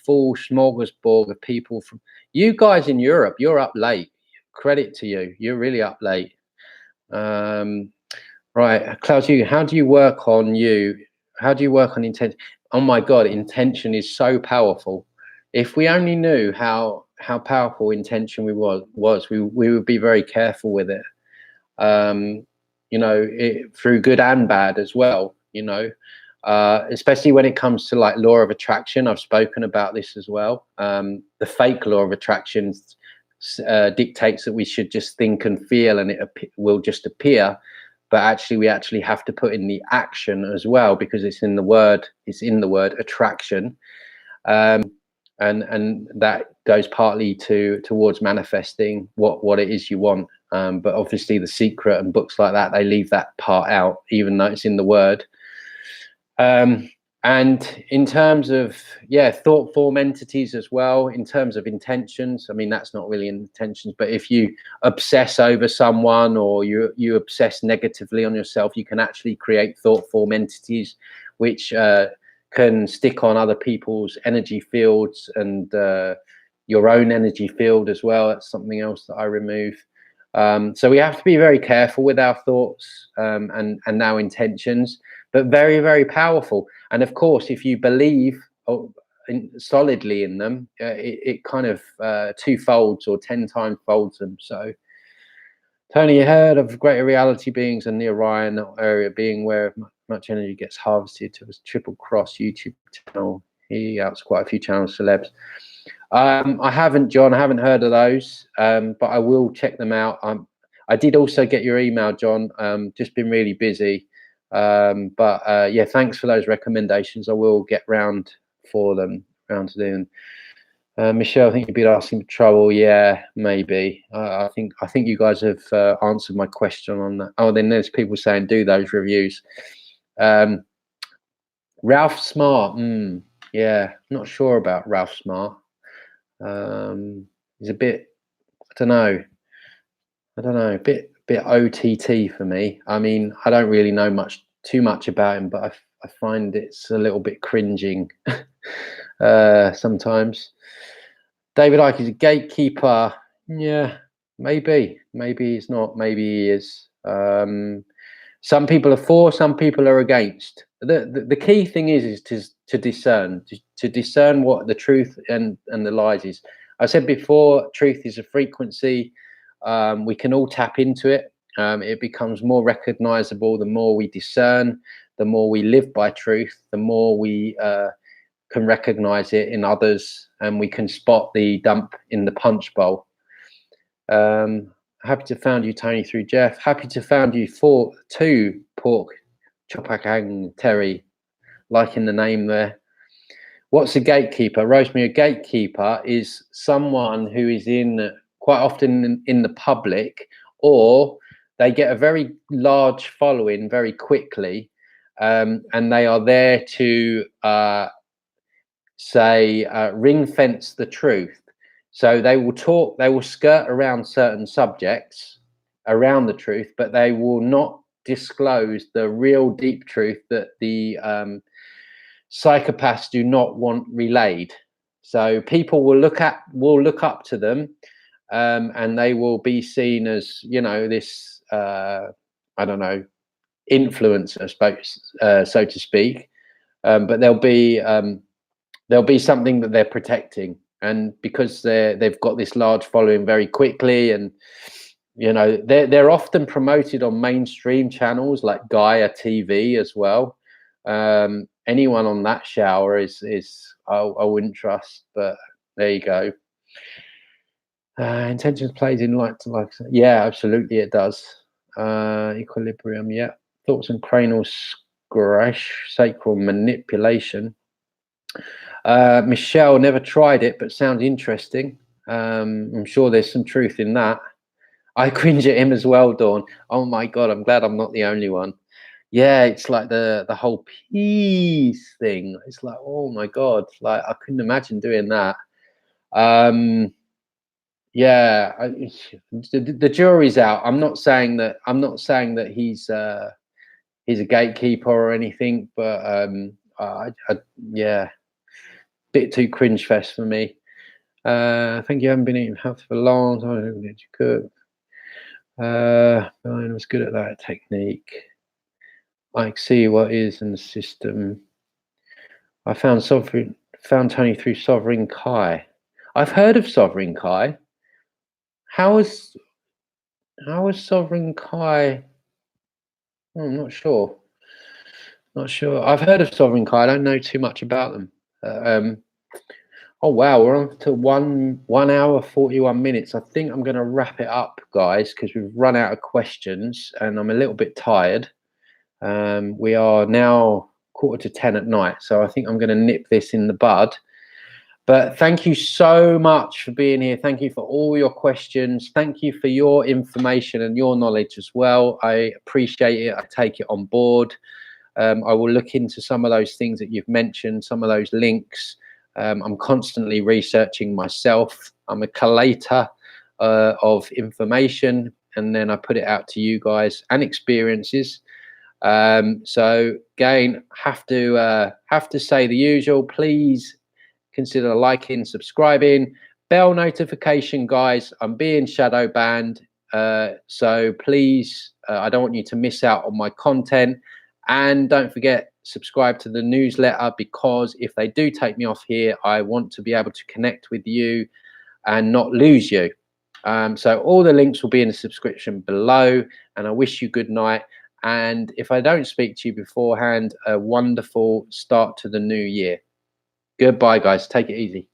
full smorgasbord of people from you guys in Europe. You're up late. Credit to you. You're really up late. Right, Klaus, how do you work on you? How do you work on intention? Oh my God, intention is so powerful. If we only knew how powerful intention was, we would be very careful with it. You know, through good and bad as well. You know, especially when it comes to like law of attraction. I've spoken about this as well. The fake law of attraction dictates that we should just think and feel, and it will just appear. But actually, we actually have to put in the action as well, because it's in the word. It's in the word attraction, and that goes partly towards manifesting what it is you want. But obviously, The Secret and books like that, they leave that part out, even though it's in the word. And in terms of thought form entities as well, in terms of intentions, I mean, that's not really intentions, but if you obsess over someone or you obsess negatively on yourself, you can actually create thought form entities which can stick on other people's energy fields and your own energy field as well. That's something else that I remove. So we have to be very careful with our thoughts and our intentions, but very, very powerful. And of course, if you believe solidly in them, it kind of twofolds or 10 times folds them. So, Tony, you heard of greater reality beings and the Orion area being where much energy gets harvested to his Triple Cross YouTube channel. He outs quite a few channels, celebs. I haven't, John. I haven't heard of those, but I will check them out. I did also get your email, John. Just been really busy. But yeah, thanks for those recommendations. I will get round to doing. Michelle, I think you'd be asking for trouble. Yeah, maybe. I think you guys have answered my question on that. Oh, then there's people saying do those reviews. Ralph Smart. Yeah, not sure about Ralph Smart. He's a bit, I don't know, a bit OTT for me. I mean, I don't really know too much about him, but I find it's a little bit cringing sometimes. David Icke is a gatekeeper. Yeah, maybe he's not. Maybe he is. Some people are for, some people are against. The key thing is to discern, to discern what the truth and the lies is. I said before, truth is a frequency. We can all tap into it. It becomes more recognizable the more we discern, the more we live by truth, the more we can recognize it in others, and we can spot the dump in the punch bowl. Happy to found you, Tony, through Jeff. Happy to found you two pork chopakang Terry, liking the name there. What's a gatekeeper? Rosemary, a gatekeeper is someone who is quite often in the public, or they get a very large following very quickly, and they are there to ring fence the truth. So they will skirt around certain subjects around the truth, but they will not disclose the real deep truth that the psychopaths do not want relayed. So people will look up to them, and they will be seen as, you know, this I don't know, influencer, so to speak, but there'll be something that they're protecting, and because they've got this large following very quickly, and you know, they're often promoted on mainstream channels like Gaia TV as well. Anyone on that shower is I wouldn't trust, but there you go. Intentions plays in like to like. Yeah, absolutely it does. Equilibrium, yeah. Thoughts on cranial scratch, sacral manipulation. Michelle, never tried it, but sounds interesting. I'm sure there's some truth in that. I cringe at him as well, Dawn. Oh my God, I'm glad I'm not the only one. Yeah, it's like the whole peace thing. It's like, oh my God, like I couldn't imagine doing that. Yeah, the jury's out. I'm not saying that he's a gatekeeper or anything, but yeah, bit too cringe fest for me. I think you haven't been eating healthy for long. I don't need to cook. Brian was good at that technique. I see what is in the system. I found Tony through Sovereign Kai. I've heard of Sovereign Kai. How is Sovereign Kai? Oh, I'm not sure. Not sure. I've heard of Sovereign Kai. I don't know too much about them. Oh wow, we're on to 1 hour 41 minutes. I think I'm going to wrap it up, guys, because we've run out of questions and I'm a little bit tired. We are now 9:45 at night, so I think I'm going to nip this in the bud. But thank you so much for being here. Thank you for all your questions. Thank you for your information and your knowledge as well. I appreciate it. I take it on board. I will look into some of those things that you've mentioned, some of those links. I'm constantly researching myself. I'm a collator of information, and then I put it out to you guys and experiences. So again, have to say the usual. Please consider liking, subscribing, bell notification, guys. I'm being shadow banned, so please, I don't want you to miss out on my content. And don't forget, subscribe to the newsletter, because if they do take me off here, I want to be able to connect with you and not lose you. So all the links will be in the subscription below, and I wish you good night. And if I don't speak to you beforehand, a wonderful start to the new year. Goodbye, guys. Take it easy.